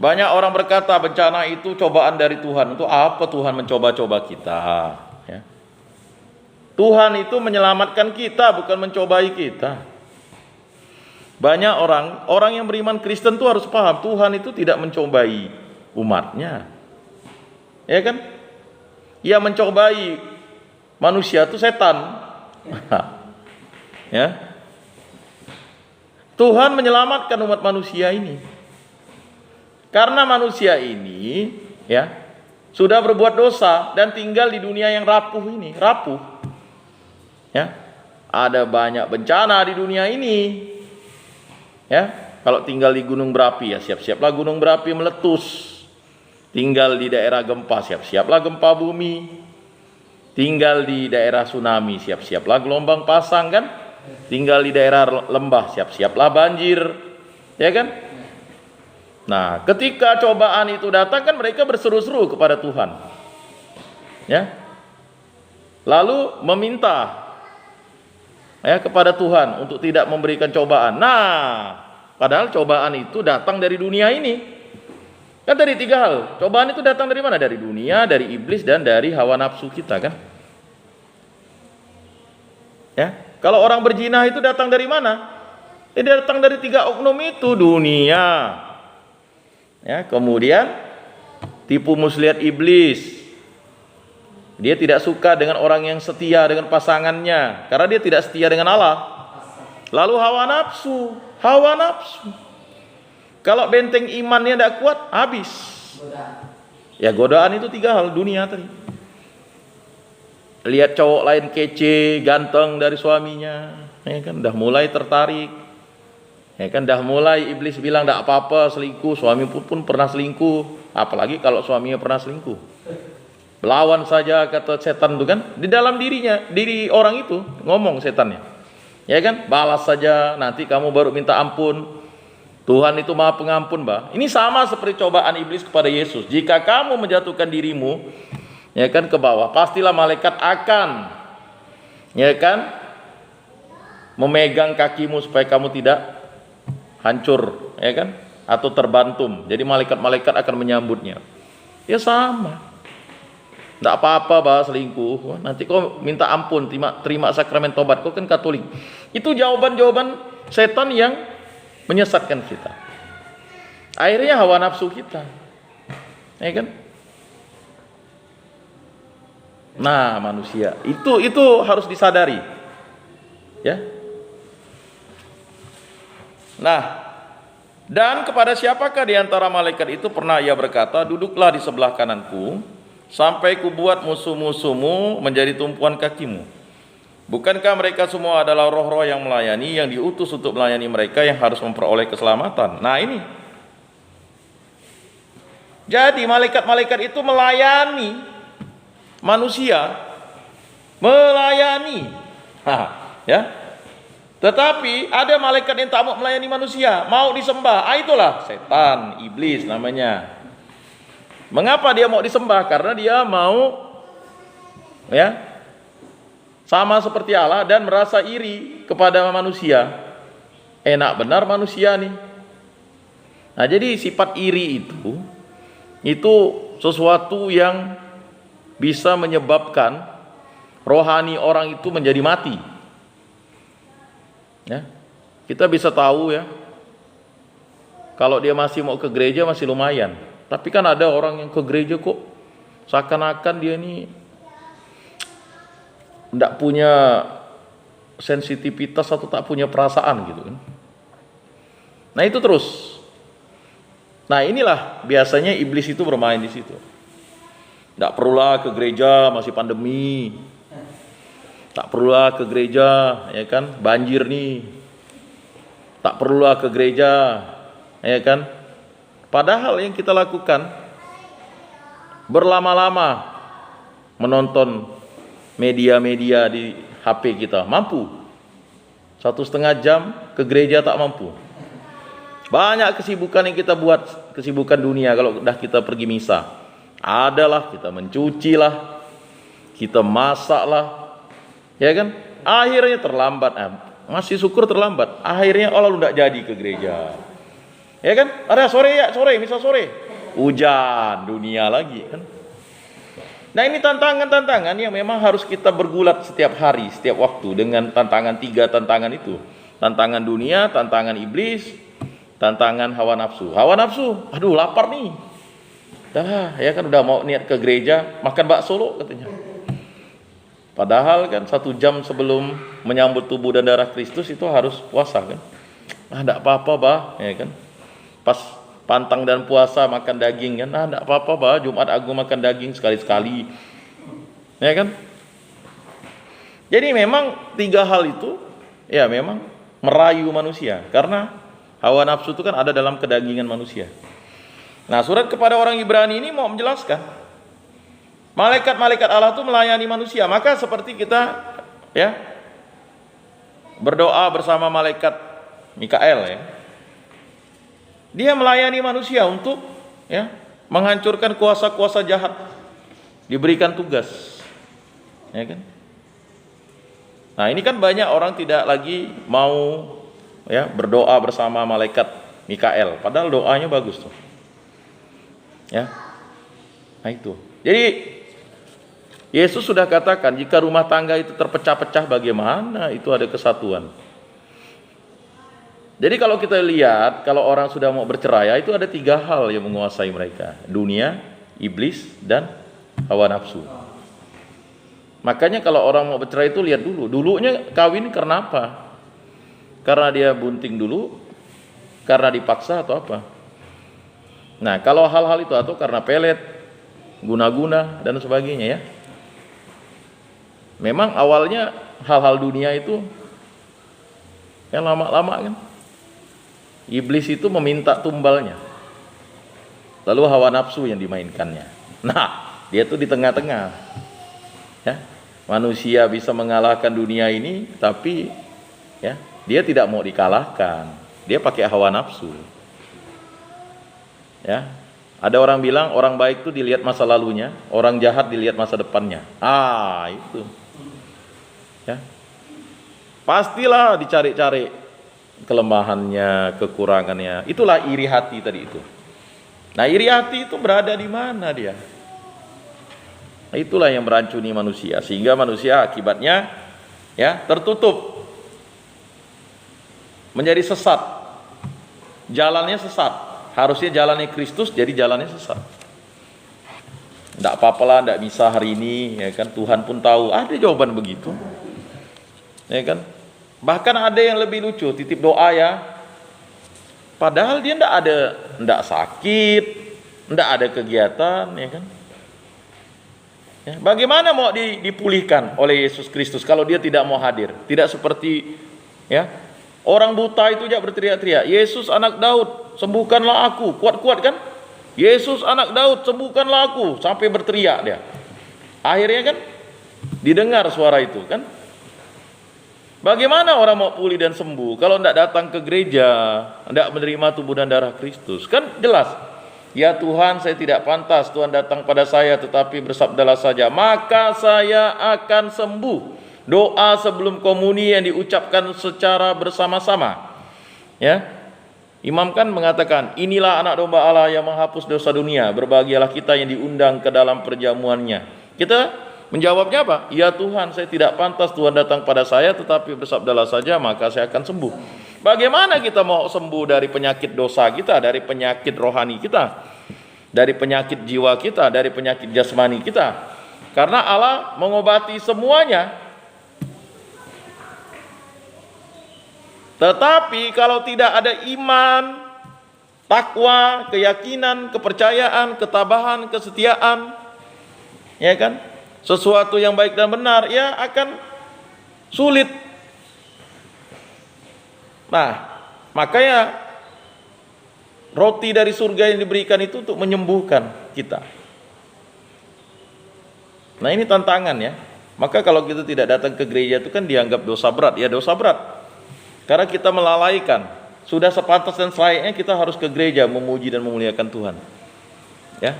Banyak orang berkata bencana itu cobaan dari Tuhan. Untuk apa Tuhan mencoba-coba kita? Ya. Tuhan itu menyelamatkan kita, bukan mencobai kita. Banyak orang yang beriman Kristen itu harus paham, Tuhan itu tidak mencobai umatnya. Ya kan? Yang mencobai manusia itu setan. Ya. Tuhan menyelamatkan umat manusia ini. Karena manusia ini ya sudah berbuat dosa dan tinggal di dunia yang rapuh ini, rapuh. Ya. Ada banyak bencana di dunia ini. Ya, kalau tinggal di gunung berapi ya siap-siaplah gunung berapi meletus. Tinggal di daerah gempa siap-siaplah gempa bumi. Tinggal di daerah tsunami siap-siaplah gelombang pasang kan. Tinggal di daerah lembah siap-siaplah banjir. Ya kan? Nah, ketika cobaan itu datang kan mereka berseru-seru kepada Tuhan. Ya. Lalu meminta ya kepada Tuhan untuk tidak memberikan cobaan. Nah, padahal cobaan itu datang dari dunia ini. Kan dari tiga hal. Cobaan itu datang dari mana? Dari dunia, dari iblis, dan dari hawa nafsu kita kan. Ya, kalau orang berzina itu datang dari mana? Datang dari tiga oknum itu, dunia. Ya, kemudian tipu muslihat iblis. Dia tidak suka dengan orang yang setia dengan pasangannya, karena dia tidak setia dengan Allah. Lalu hawa nafsu. Kalau benteng imannya tidak kuat, habis. Ya godaan itu tiga hal, dunia tadi. Lihat cowok lain kece, ganteng dari suaminya, ya kan, dah mulai tertarik. Ya kan, dah mulai iblis bilang tidak apa-apa selingkuh, suami pun pernah selingkuh, apalagi kalau suaminya pernah selingkuh. Lawan saja kata setan itu kan, di dalam dirinya, diri orang itu ngomong setannya. Ya kan, balas saja, nanti kamu baru minta ampun. Tuhan itu Maha Pengampun, Mbak. Ini sama seperti cobaan iblis kepada Yesus. Jika kamu menjatuhkan dirimu ya kan ke bawah, pastilah malaikat akan ya kan memegang kakimu supaya kamu tidak hancur, ya kan, atau terbantum. Jadi malaikat-malaikat akan menyambutnya. Ya sama. Tidak apa-apa bahas selingkuh. Nanti kau minta ampun, terima sakramen tobat. Kau kan Katolik. Itu jawaban-jawaban setan yang menyesatkan kita. Akhirnya hawa nafsu kita. Ya kan? Nah, manusia itu harus disadari. Ya. Nah, dan kepada siapakah di antara malaikat itu pernah ia berkata, duduklah di sebelah kananku, sampai kubuat musuh-musuhmu menjadi tumpuan kakimu. Bukankah mereka semua adalah roh-roh yang melayani, yang diutus untuk melayani mereka yang harus memperoleh keselamatan? Nah ini. Jadi malaikat-malaikat itu melayani manusia. Melayani. Ya. Tetapi ada malaikat yang tak mau melayani manusia, mau disembah. Itulah setan, iblis namanya. Mengapa dia mau disembah? Karena dia mau ya sama seperti Allah dan merasa iri kepada manusia. Enak benar manusia nih. Nah, jadi sifat iri itu sesuatu yang bisa menyebabkan rohani orang itu menjadi mati. Ya, kita bisa tahu ya, kalau dia masih mau ke gereja masih lumayan. Tapi kan ada orang yang ke gereja kok seakan-akan dia ini tidak punya sensitivitas atau tak punya perasaan gitu kan. Nah itu terus. Nah inilah biasanya iblis itu bermain di situ. Tidak perlulah ke gereja masih pandemi. Tak perlulah ke gereja ya kan, banjir nih. Tak perlulah ke gereja ya kan. Padahal yang kita lakukan berlama-lama menonton media-media di HP kita mampu. 1,5 jam ke gereja tak mampu. Banyak kesibukan yang kita buat, kesibukan dunia kalau udah kita pergi misa. Adalah kita mencuci lah, kita masak lah, ya kan? Akhirnya terlambat. Masih syukur terlambat. Akhirnya lalu tidak jadi ke gereja. Ya kan? Ada sore, misa sore. Hujan dunia lagi kan. Nah ini tantangan-tantangan yang memang harus kita bergulat setiap hari, setiap waktu dengan tantangan 3 tantangan itu. Tantangan dunia, tantangan iblis, tantangan hawa nafsu. Hawa nafsu, aduh lapar nih. Dah, ya kan udah mau niat ke gereja, makan bakso lo katanya. Padahal kan 1 jam sebelum menyambut tubuh dan darah Kristus itu harus puasa kan. Enggak apa-apa, bah, ya kan. Pas pantang dan puasa makan daging kan, enggak apa-apa, bah, Jumat Agung makan daging sekali-sekali. Ya kan? Jadi memang 3 hal itu ya memang merayu manusia karena hawa nafsu itu kan ada dalam kedagingan manusia. Nah, surat kepada orang Ibrani ini mau menjelaskan malaikat-malaikat Allah itu melayani manusia. Maka seperti kita ya berdoa bersama malaikat Mikael ya. Dia melayani manusia untuk ya menghancurkan kuasa-kuasa jahat. Diberikan tugas. Ya kan? Nah, ini kan banyak orang tidak lagi mau ya berdoa bersama malaikat Mikael, padahal doanya bagus tuh. Ya. Nah itu. Jadi Yesus sudah katakan jika rumah tangga itu terpecah-pecah bagaimana itu ada kesatuan. Jadi kalau kita lihat kalau orang sudah mau bercerai itu ada 3 hal yang menguasai mereka. Dunia, iblis, dan hawa nafsu. Makanya kalau orang mau bercerai itu lihat dulu. Dulunya kawin karena apa? Karena dia bunting dulu, karena dipaksa atau apa? Nah, kalau hal-hal itu atau karena pelet, guna-guna dan sebagainya ya. Memang awalnya hal-hal dunia itu yang lama-lama kan iblis itu meminta tumbalnya. Lalu hawa nafsu yang dimainkannya. Nah, dia tuh di tengah-tengah. Ya. Manusia bisa mengalahkan dunia ini tapi ya dia tidak mau dikalahkan. Dia pakai hawa nafsu. Ya. Ada orang bilang orang baik itu dilihat masa lalunya, orang jahat dilihat masa depannya. Itu. Ya. Pastilah dicari-cari kelemahannya, kekurangannya. Itulah iri hati tadi itu. Nah, iri hati itu berada di mana dia? Nah, itulah yang meracuni manusia sehingga manusia akibatnya ya tertutup. Menjadi sesat. Jalannya sesat. Harusnya jalannya Kristus jadi jalannya sesat. Enggak apa-apalah, enggak bisa hari ini ya kan, Tuhan pun tahu. Ada jawaban begitu. Ya kan? Bahkan ada yang lebih lucu, titip doa ya. Padahal dia enggak sakit, enggak ada kegiatan ya kan. Ya, bagaimana mau dipulihkan oleh Yesus Kristus kalau dia tidak mau hadir? Tidak seperti ya orang buta itu aja berteriak-teriak, Yesus anak Daud, sembuhkanlah aku. Kuat-kuat kan? Yesus anak Daud, sembuhkanlah aku. Sampai berteriak dia. Akhirnya kan didengar suara itu kan. Bagaimana orang mau pulih dan sembuh kalau tidak datang ke gereja, tidak menerima tubuh dan darah Kristus? Kan jelas. Ya Tuhan, saya tidak pantas Tuhan datang pada saya, tetapi bersabdalah saja, maka saya akan sembuh. Doa sebelum komuni yang diucapkan secara bersama-sama. Ya. Imam kan mengatakan, inilah anak domba Allah yang menghapus dosa dunia. Berbahagialah kita yang diundang ke dalam perjamuannya. Kita menjawabnya apa? Ya Tuhan, saya tidak pantas Tuhan datang pada saya, tetapi bersabdalah saja maka saya akan sembuh. Bagaimana kita mau sembuh dari penyakit dosa kita, dari penyakit rohani kita, dari penyakit jiwa kita, dari penyakit jasmani kita? Karena Allah mengobati semuanya. Tetapi kalau tidak ada iman, takwa, keyakinan, kepercayaan, ketabahan, kesetiaan, ya kan, sesuatu yang baik dan benar, ya akan sulit. Nah, makanya roti dari surga yang diberikan itu untuk menyembuhkan kita. Nah, ini tantangan ya. Maka kalau kita tidak datang ke gereja itu kan dianggap dosa berat. Ya dosa berat. Karena kita melalaikan. Sudah sepantas dan selayaknya kita harus ke gereja memuji dan memuliakan Tuhan. Ya.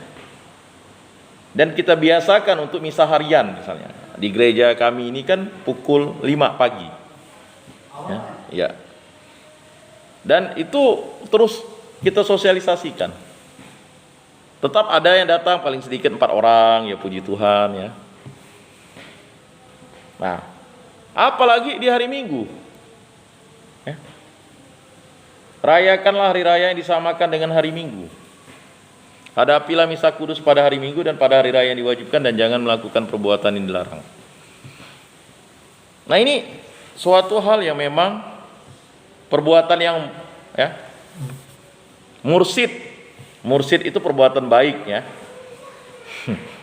Dan kita biasakan untuk misa harian misalnya. Di gereja kami ini kan pukul 5 pagi. Ya. Ya. Dan itu terus kita sosialisasikan. Tetap ada yang datang paling sedikit 4 orang, ya puji Tuhan ya. Nah, apalagi di hari Minggu. Ya. Rayakanlah hari raya yang disamakan dengan hari Minggu. Hadapilah misa kudus pada hari Minggu dan pada hari raya yang diwajibkan, dan jangan melakukan perbuatan yang dilarang. Nah, ini suatu hal yang memang perbuatan yang ya, mursid itu perbuatan baik ya.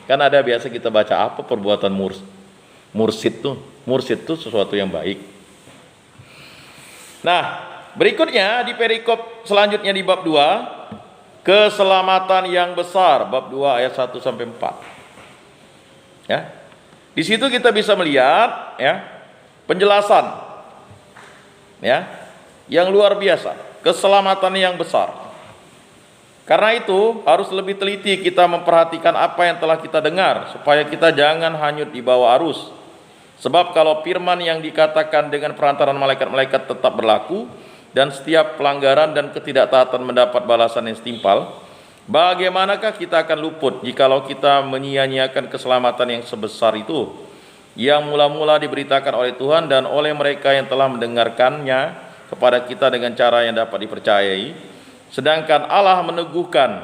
Kan ada biasa kita baca apa perbuatan mursid tuh sesuatu yang baik. Nah, berikutnya di perikop selanjutnya di bab 2, keselamatan yang besar, bab 2 ayat 1 sampai 4. Ya. Di situ kita bisa melihat ya, penjelasan ya, yang luar biasa, keselamatan yang besar. Karena itu harus lebih teliti kita memperhatikan apa yang telah kita dengar, supaya kita jangan hanyut di bawah arus. Sebab kalau firman yang dikatakan dengan perantaran malaikat-malaikat tetap berlaku, dan setiap pelanggaran dan ketidaktaatan mendapat balasan yang setimpal, bagaimanakah kita akan luput jikalau kita menyia-nyiakan keselamatan yang sebesar itu, yang mula-mula diberitakan oleh Tuhan dan oleh mereka yang telah mendengarkannya kepada kita dengan cara yang dapat dipercayai, sedangkan Allah meneguhkan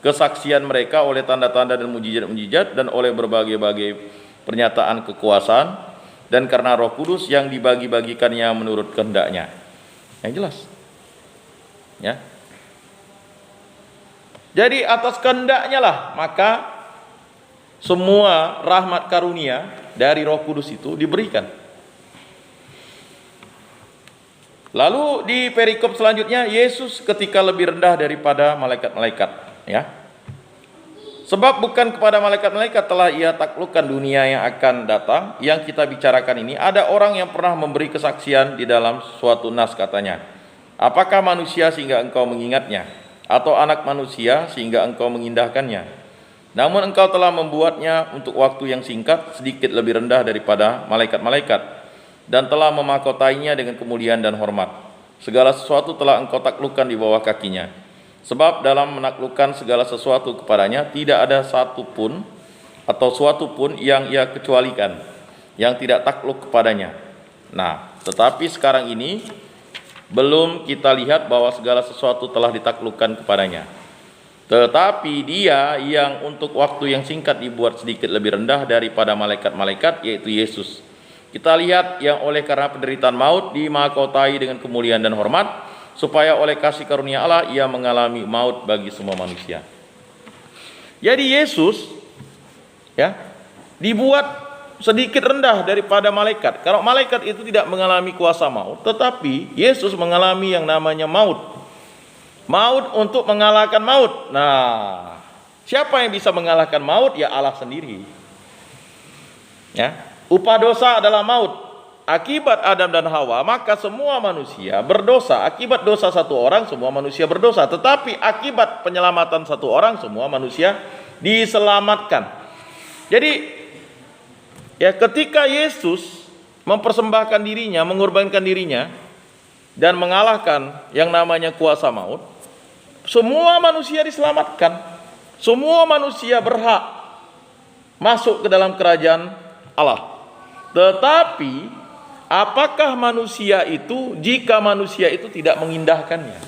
kesaksian mereka oleh tanda-tanda dan mujizat-mujizat dan oleh berbagai-bagai pernyataan kekuasaan, dan karena Roh Kudus yang dibagi-bagikannya menurut kehendaknya. Yang jelas ya. Jadi atas kehendaknya lah maka semua rahmat karunia dari Roh Kudus itu diberikan. Lalu di perikop selanjutnya, Yesus ketika lebih rendah daripada malaikat-malaikat ya. Sebab bukan kepada malaikat-malaikat telah ia taklukkan dunia yang akan datang. Yang kita bicarakan ini, ada orang yang pernah memberi kesaksian di dalam suatu nas, katanya, apakah manusia sehingga engkau mengingatnya, atau anak manusia sehingga engkau mengindahkannya? Namun engkau telah membuatnya untuk waktu yang singkat, sedikit lebih rendah daripada malaikat-malaikat, dan telah memahkotainya dengan kemuliaan dan hormat. Segala sesuatu telah engkau taklukkan di bawah kakinya. Sebab dalam menaklukkan segala sesuatu kepadanya tidak ada satu pun atau suatu pun yang ia kecualikan, yang tidak takluk kepadanya. Nah, tetapi sekarang ini belum kita lihat bahwa segala sesuatu telah ditaklukkan kepadanya. Tetapi dia yang untuk waktu yang singkat dibuat sedikit lebih rendah daripada malaikat-malaikat, yaitu Yesus. Kita lihat yang oleh karena penderitaan maut dimahkotai dengan kemuliaan dan hormat, supaya oleh kasih karunia Allah ia mengalami maut bagi semua manusia. Jadi Yesus ya dibuat sedikit rendah daripada malaikat. Kalau malaikat itu tidak mengalami kuasa maut, tetapi Yesus mengalami yang namanya maut. Maut untuk mengalahkan maut. Nah, siapa yang bisa mengalahkan maut? Ya Allah sendiri. Ya, upah dosa adalah maut. Akibat Adam dan Hawa, maka semua manusia berdosa. Akibat dosa satu orang, semua manusia berdosa. Tetapi akibat penyelamatan satu orang, semua manusia diselamatkan. Jadi, ya ketika Yesus mempersembahkan dirinya, mengorbankan dirinya, dan mengalahkan yang namanya kuasa maut, semua manusia diselamatkan. Semua manusia berhak masuk ke dalam kerajaan Allah. Tetapi apakah manusia itu, jika manusia itu tidak mengindahkannya?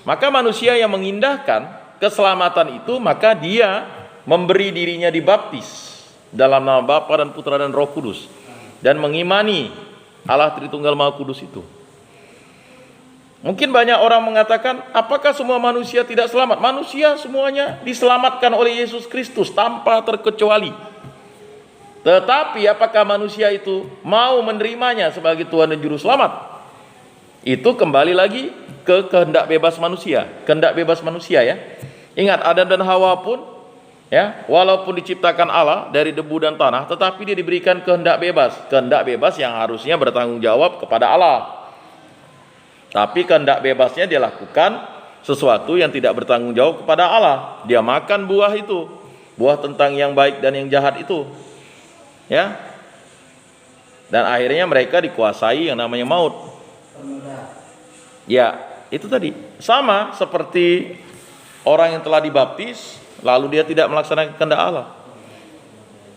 Maka manusia yang mengindahkan keselamatan itu, maka dia memberi dirinya dibaptis dalam nama Bapa dan Putra dan Roh Kudus, dan mengimani Allah Tritunggal Maha Kudus itu. Mungkin banyak orang mengatakan, apakah semua manusia tidak selamat? Manusia semuanya diselamatkan oleh Yesus Kristus tanpa terkecuali. Tetapi apakah manusia itu mau menerimanya sebagai Tuhan dan Juru Selamat? Itu kembali lagi ke kehendak bebas manusia. Kehendak bebas manusia, ya. Ingat, Adam dan Hawa pun, ya, walaupun diciptakan Allah dari debu dan tanah, tetapi dia diberikan kehendak bebas. Kehendak bebas yang harusnya bertanggung jawab kepada Allah. Tapi kehendak bebasnya dia lakukan sesuatu yang tidak bertanggung jawab kepada Allah. Dia makan buah itu, buah tentang yang baik dan yang jahat itu, ya. Dan akhirnya mereka dikuasai yang namanya maut. Ya, itu tadi sama seperti orang yang telah dibaptis lalu dia tidak melaksanakan kehendak Allah.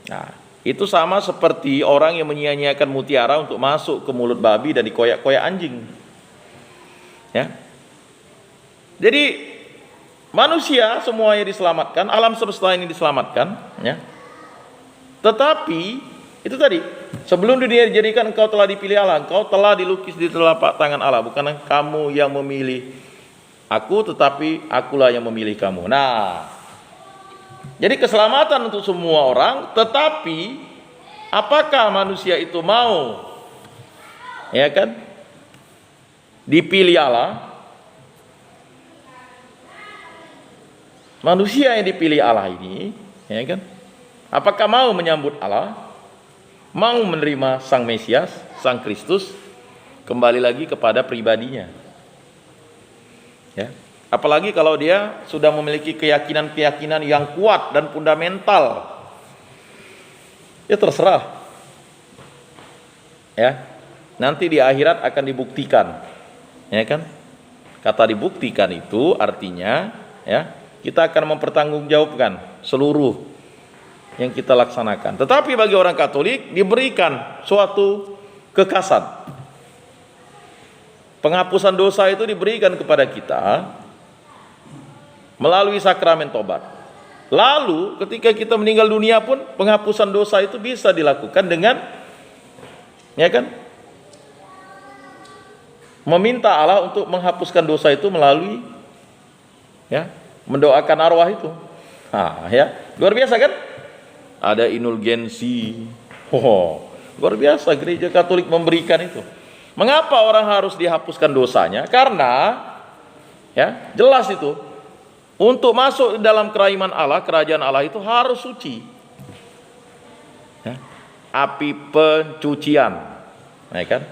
Nah, itu sama seperti orang yang menyia-nyiakan mutiara untuk masuk ke mulut babi dan dikoyak-koyak anjing. Ya. Jadi manusia semuanya diselamatkan, alam semesta ini diselamatkan, ya. Tetapi itu tadi, sebelum dunia dijadikan engkau telah dipilih Allah, engkau telah dilukis di telapak tangan Allah, bukan kamu yang memilih aku, tetapi akulah yang memilih kamu. Nah, jadi keselamatan untuk semua orang, tetapi apakah manusia itu mau, ya kan, dipilih Allah? Manusia yang dipilih Allah ini, ya kan, apakah mau menyambut Allah, mau menerima Sang Mesias, Sang Kristus? Kembali lagi kepada pribadinya, ya. Apalagi kalau dia sudah memiliki keyakinan-keyakinan yang kuat dan fundamental, ya terserah, ya. Nanti di akhirat akan dibuktikan, ya kan? Kata dibuktikan itu artinya, ya, kita akan mempertanggungjawabkan seluruh yang kita laksanakan. Tetapi bagi orang Katolik diberikan suatu kekasan. Penghapusan dosa itu diberikan kepada kita melalui sakramen tobat. Lalu ketika kita meninggal dunia pun penghapusan dosa itu bisa dilakukan dengan, ya kan, meminta Allah untuk menghapuskan dosa itu melalui, ya, mendoakan arwah itu. Nah, ya, luar biasa kan? Ada indulgensi. Luar biasa gereja Katolik memberikan itu. Mengapa orang harus dihapuskan dosanya? Karena, ya, jelas itu, untuk masuk dalam kerajaan Allah itu harus suci. Ya, api pencucian, ya kan?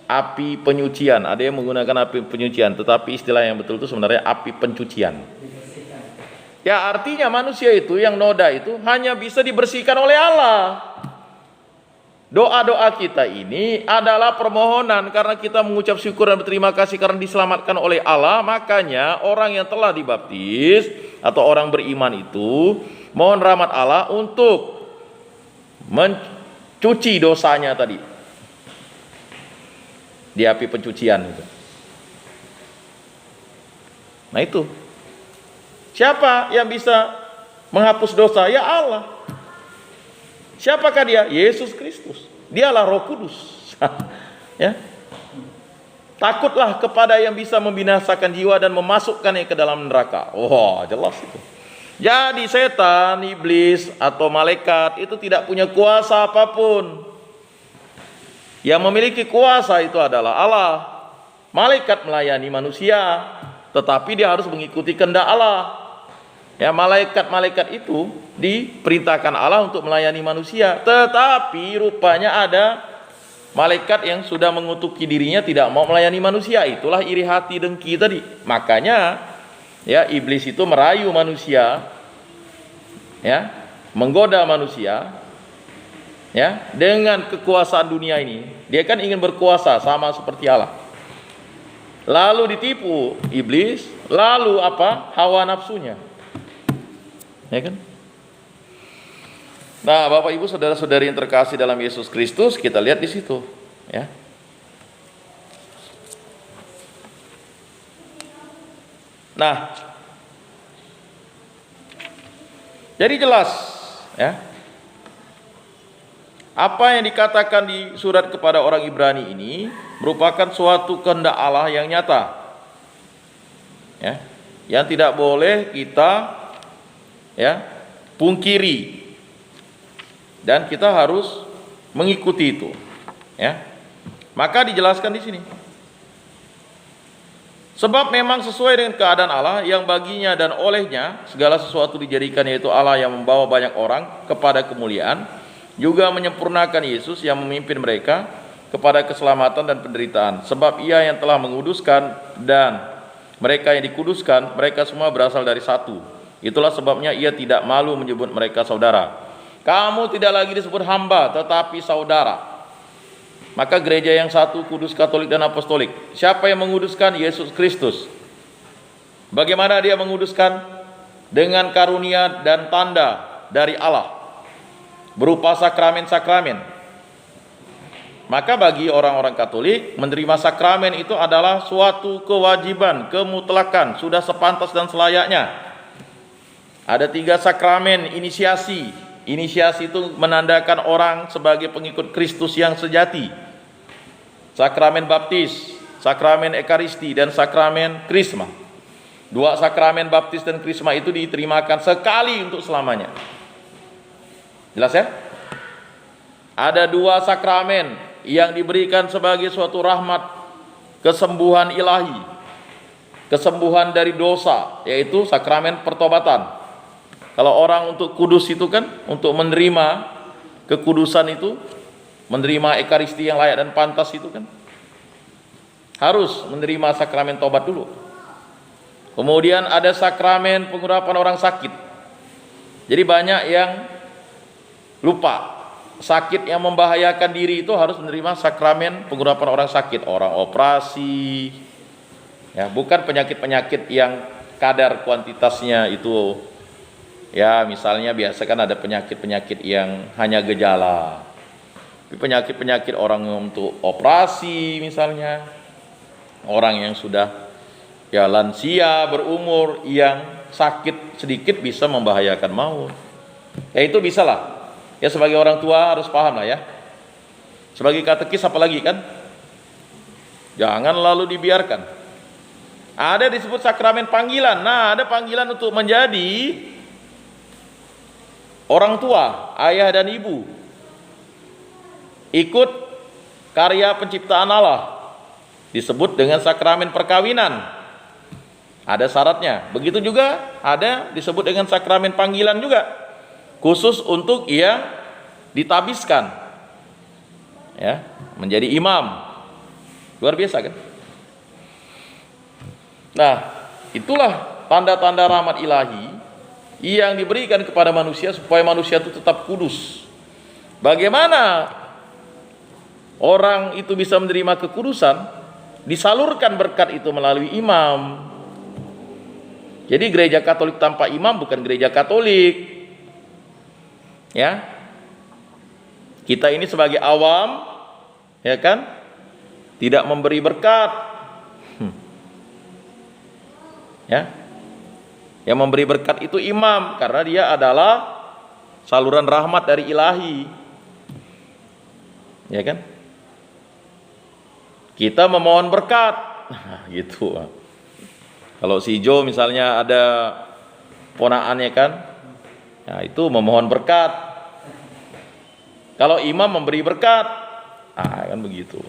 Api penyucian, ada yang menggunakan api penyucian, tetapi istilah yang betul itu sebenarnya api pencucian. Ya, artinya manusia itu yang noda itu hanya bisa dibersihkan oleh Allah. Doa-doa kita ini adalah permohonan karena kita mengucap syukur dan berterima kasih karena diselamatkan oleh Allah. Makanya orang yang telah dibaptis atau orang beriman itu mohon rahmat Allah untuk mencuci dosanya tadi di api pencucian itu. Nah itu, siapa yang bisa menghapus dosa? Ya Allah. Siapakah dia? Yesus Kristus. Dialah Roh Kudus. Ya. Takutlah kepada yang bisa membinasakan jiwa dan memasukkannya ke dalam neraka. Oh, jelas itu. Jadi setan, iblis atau malaikat itu tidak punya kuasa apapun. Yang memiliki kuasa itu adalah Allah. Malaikat melayani manusia, tetapi dia harus mengikuti kehendak Allah. Ya, malaikat-malaikat itu diperintahkan Allah untuk melayani manusia, tetapi rupanya ada malaikat yang sudah mengutuki dirinya tidak mau melayani manusia. Itulah iri hati, dengki tadi. Makanya, ya, iblis itu merayu manusia, ya, menggoda manusia, ya, dengan kekuasaan dunia ini. Dia kan ingin berkuasa sama seperti Allah. lalu ditipu iblis, lalu apa? Hawa nafsunya. Ya kan? Nah, Bapak Ibu saudara-saudari yang terkasih dalam Yesus Kristus, kita lihat di situ, ya. Nah, jadi jelas, ya. Apa yang dikatakan di surat kepada orang Ibrani ini merupakan suatu kehendak Allah yang nyata, ya, yang tidak boleh kita, ya, pungkiri, dan kita harus mengikuti itu, ya. Maka dijelaskan di sini. Sebab memang sesuai dengan keadaan Allah yang baginya dan olehnya segala sesuatu dijadikan, yaitu Allah yang membawa banyak orang kepada kemuliaan, juga menyempurnakan Yesus yang memimpin mereka kepada keselamatan dan penderitaan. Sebab Ia yang telah menguduskan dan mereka yang dikuduskan, mereka semua berasal dari satu. Itulah sebabnya Ia tidak malu menyebut mereka saudara. Kamu tidak lagi disebut hamba, tetapi saudara. Maka gereja yang satu, kudus, katolik, dan apostolik. Siapa yang menguduskan? Yesus Kristus. Bagaimana Dia menguduskan? Dengan karunia dan tanda dari Allah, berupa sakramen-sakramen. Maka bagi orang-orang Katolik, menerima sakramen itu adalah suatu kewajiban, kemutlakan, sudah sepantas dan selayaknya. Ada 3 sakramen inisiasi. Inisiasi itu menandakan orang sebagai pengikut Kristus yang sejati. Sakramen baptis, sakramen ekaristi, dan sakramen krisma. 2 sakramen baptis dan krisma itu diterimakan sekali untuk selamanya. Jelas ya? Ada 2 sakramen yang diberikan sebagai suatu rahmat kesembuhan ilahi, kesembuhan dari dosa, yaitu sakramen pertobatan. Kalau orang untuk kudus itu kan, untuk menerima kekudusan itu, menerima ekaristi yang layak dan pantas itu kan, harus menerima sakramen tobat dulu. Kemudian ada sakramen pengurapan orang sakit. Jadi banyak yang lupa, sakit yang membahayakan diri itu harus menerima sakramen pengurapan orang sakit, orang operasi, ya, bukan penyakit-penyakit yang kadar kuantitasnya itu, ya, misalnya biasa kan ada penyakit-penyakit yang hanya gejala, penyakit-penyakit orang untuk operasi misalnya, orang yang sudah, ya, lansia berumur yang sakit sedikit bisa membahayakan maut, ya itu bisa lah. Ya, sebagai orang tua harus paham lah ya. Sebagai katekis apalagi kan, jangan lalu dibiarkan. Ada disebut sakramen panggilan. Nah, ada panggilan untuk menjadi orang tua, ayah dan ibu, ikut karya penciptaan Allah, disebut dengan sakramen perkawinan. Ada syaratnya. Begitu juga ada disebut dengan sakramen panggilan juga, khusus untuk ia ditabiskan, ya, menjadi imam. Luar biasa kan? Nah, itulah tanda-tanda rahmat ilahi yang diberikan kepada manusia supaya manusia itu tetap kudus. Bagaimana orang itu bisa menerima kekudusan? Disalurkan berkat itu melalui imam. Jadi gereja Katolik tanpa imam bukan gereja Katolik. Ya, kita ini sebagai awam, ya kan, tidak memberi berkat. Ya, yang memberi berkat itu imam, karena dia adalah saluran rahmat dari ilahi, ya kan. Kita memohon berkat, gitu. Kalau si Jo misalnya ada ponaannya kan, nah itu memohon berkat. Kalau imam memberi berkat, kan begitu.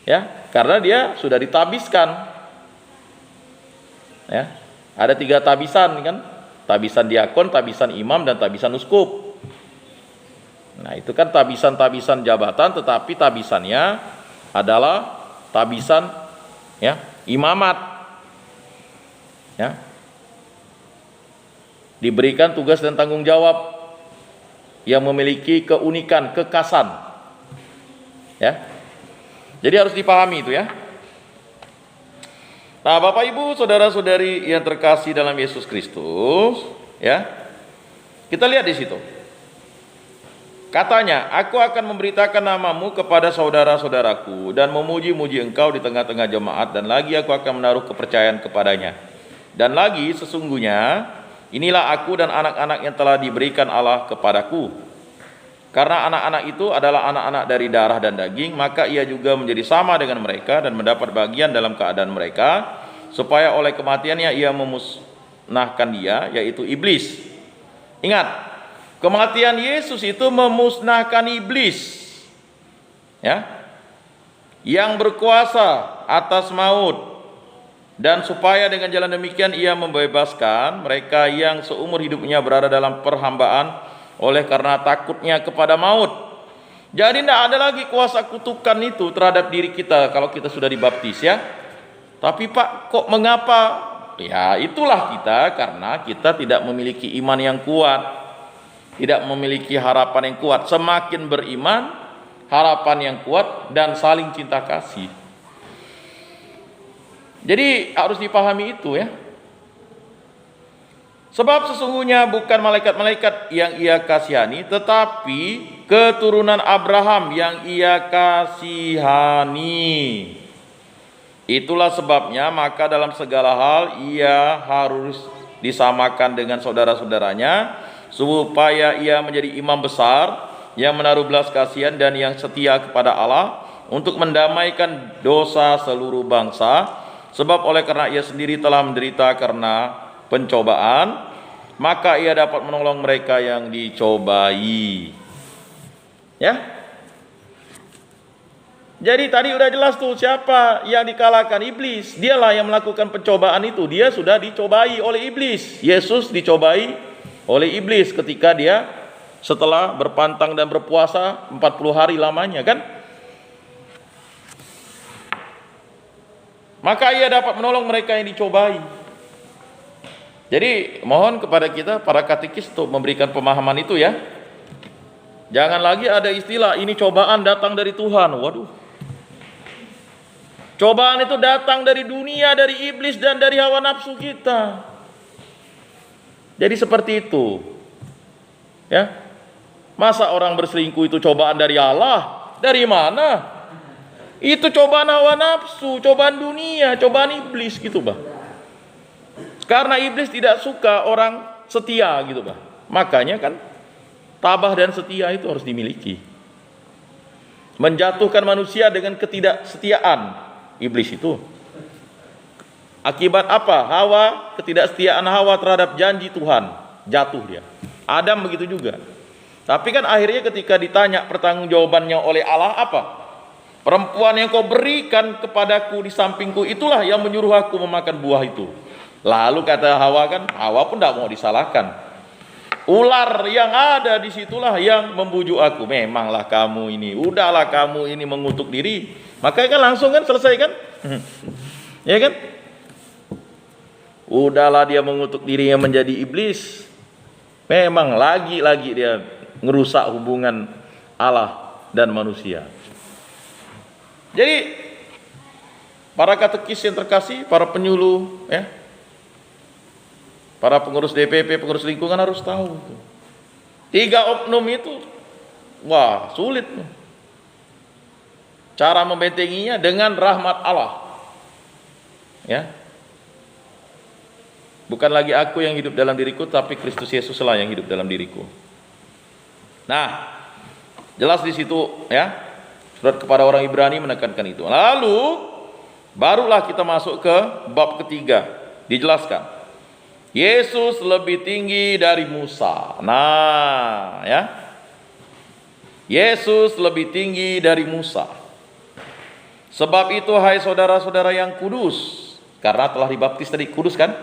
Ya, karena dia sudah ditabiskan. Ya, ada 3 tabisan kan, tabisan diakon, tabisan imam, dan tabisan uskup. Nah, itu kan tabisan-tabisan jabatan, tetapi tabisannya adalah tabisan, ya, imamat. Ya, diberikan tugas dan tanggung jawab yang memiliki keunikan, kekhasan. Ya, jadi harus dipahami itu ya. Nah, Bapak Ibu, saudara-saudari yang terkasih dalam Yesus Kristus, ya. Kita lihat di situ. Katanya, aku akan memberitakan namamu kepada saudara-saudaraku dan memuji-muji engkau di tengah-tengah jemaat, dan lagi aku akan menaruh kepercayaan kepadanya. Dan lagi sesungguhnya inilah aku dan anak-anak yang telah diberikan Allah kepadaku. Karena anak-anak itu adalah anak-anak dari darah dan daging, maka ia juga menjadi sama dengan mereka dan mendapat bagian dalam keadaan mereka, supaya oleh kematiannya ia memusnahkan dia, yaitu iblis. Ingat, kematian Yesus itu memusnahkan iblis, ya, yang berkuasa atas maut, dan supaya dengan jalan demikian ia membebaskan mereka yang seumur hidupnya berada dalam perhambaan oleh karena takutnya kepada maut. Jadi tidak ada lagi kuasa kutukan itu terhadap diri kita kalau kita sudah dibaptis, ya. Tapi Pak, kok mengapa? Ya itulah kita, karena kita tidak memiliki iman yang kuat, tidak memiliki harapan yang kuat. Semakin beriman, harapan yang kuat, dan saling cinta kasih. Jadi harus dipahami itu, ya. Sebab sesungguhnya bukan malaikat-malaikat yang ia kasihani, tetapi keturunan Abraham yang ia kasihani. Itulah sebabnya maka dalam segala hal ia harus disamakan dengan saudara-saudaranya, supaya ia menjadi imam besar yang menaruh belas kasihan dan yang setia kepada Allah untuk mendamaikan dosa seluruh bangsa. Sebab oleh karena ia sendiri telah menderita karena pencobaan, maka ia dapat menolong mereka yang dicobai. Ya. Jadi tadi udah jelas tuh siapa yang dikalahkan, iblis. Dialah yang melakukan pencobaan itu. Dia sudah dicobai oleh iblis. Yesus dicobai oleh iblis ketika dia setelah berpantang dan berpuasa 40 hari lamanya, kan? Maka ia dapat menolong mereka yang dicobai. Jadi mohon kepada kita para katekis untuk memberikan pemahaman itu, ya. Jangan lagi ada istilah ini cobaan datang dari Tuhan. Waduh. Cobaan itu datang dari dunia, dari iblis dan dari hawa nafsu kita. Jadi seperti itu. Ya. Masa orang berselingkuh itu cobaan dari Allah? Dari mana? Itu cobaan hawa nafsu, cobaan dunia, cobaan iblis gitu, Bah. Karena iblis tidak suka orang setia gitu, Bah. Makanya kan tabah dan setia itu harus dimiliki. Menjatuhkan manusia dengan ketidaksetiaan iblis itu. Akibat apa? Ketidaksetiaan Hawa terhadap janji Tuhan, jatuh dia. Adam begitu juga. Tapi kan akhirnya ketika ditanya pertanggungjawabannya oleh Allah apa? Perempuan yang kau berikan kepadaku di sampingku itulah yang menyuruh aku memakan buah itu. Lalu kata Hawa, kan Hawa pun tidak mau disalahkan. Ular yang ada di situlah yang membujuk aku. Memanglah kamu ini, udahlah kamu ini mengutuk diri. Makanya kan langsung kan selesai kan? Ya kan? Udahlah dia mengutuk dirinya menjadi iblis. Memang lagi-lagi dia ngerusak hubungan Allah dan manusia. Jadi para katekis yang terkasih, para penyuluh, ya, para pengurus DPP, pengurus lingkungan harus tahu. 3 oknum itu, wah sulit. Cara membentenginya dengan rahmat Allah. Ya. Bukan lagi aku yang hidup dalam diriku, tapi Kristus Yesuslah yang hidup dalam diriku. Nah, jelas di situ, ya. Surat kepada orang Ibrani menekankan itu. Lalu barulah kita masuk ke bab ketiga. Dijelaskan. Yesus lebih tinggi dari Musa. Nah, ya. Yesus lebih tinggi dari Musa. Sebab itu hai saudara-saudara yang kudus, karena telah dibaptis tadi kudus kan?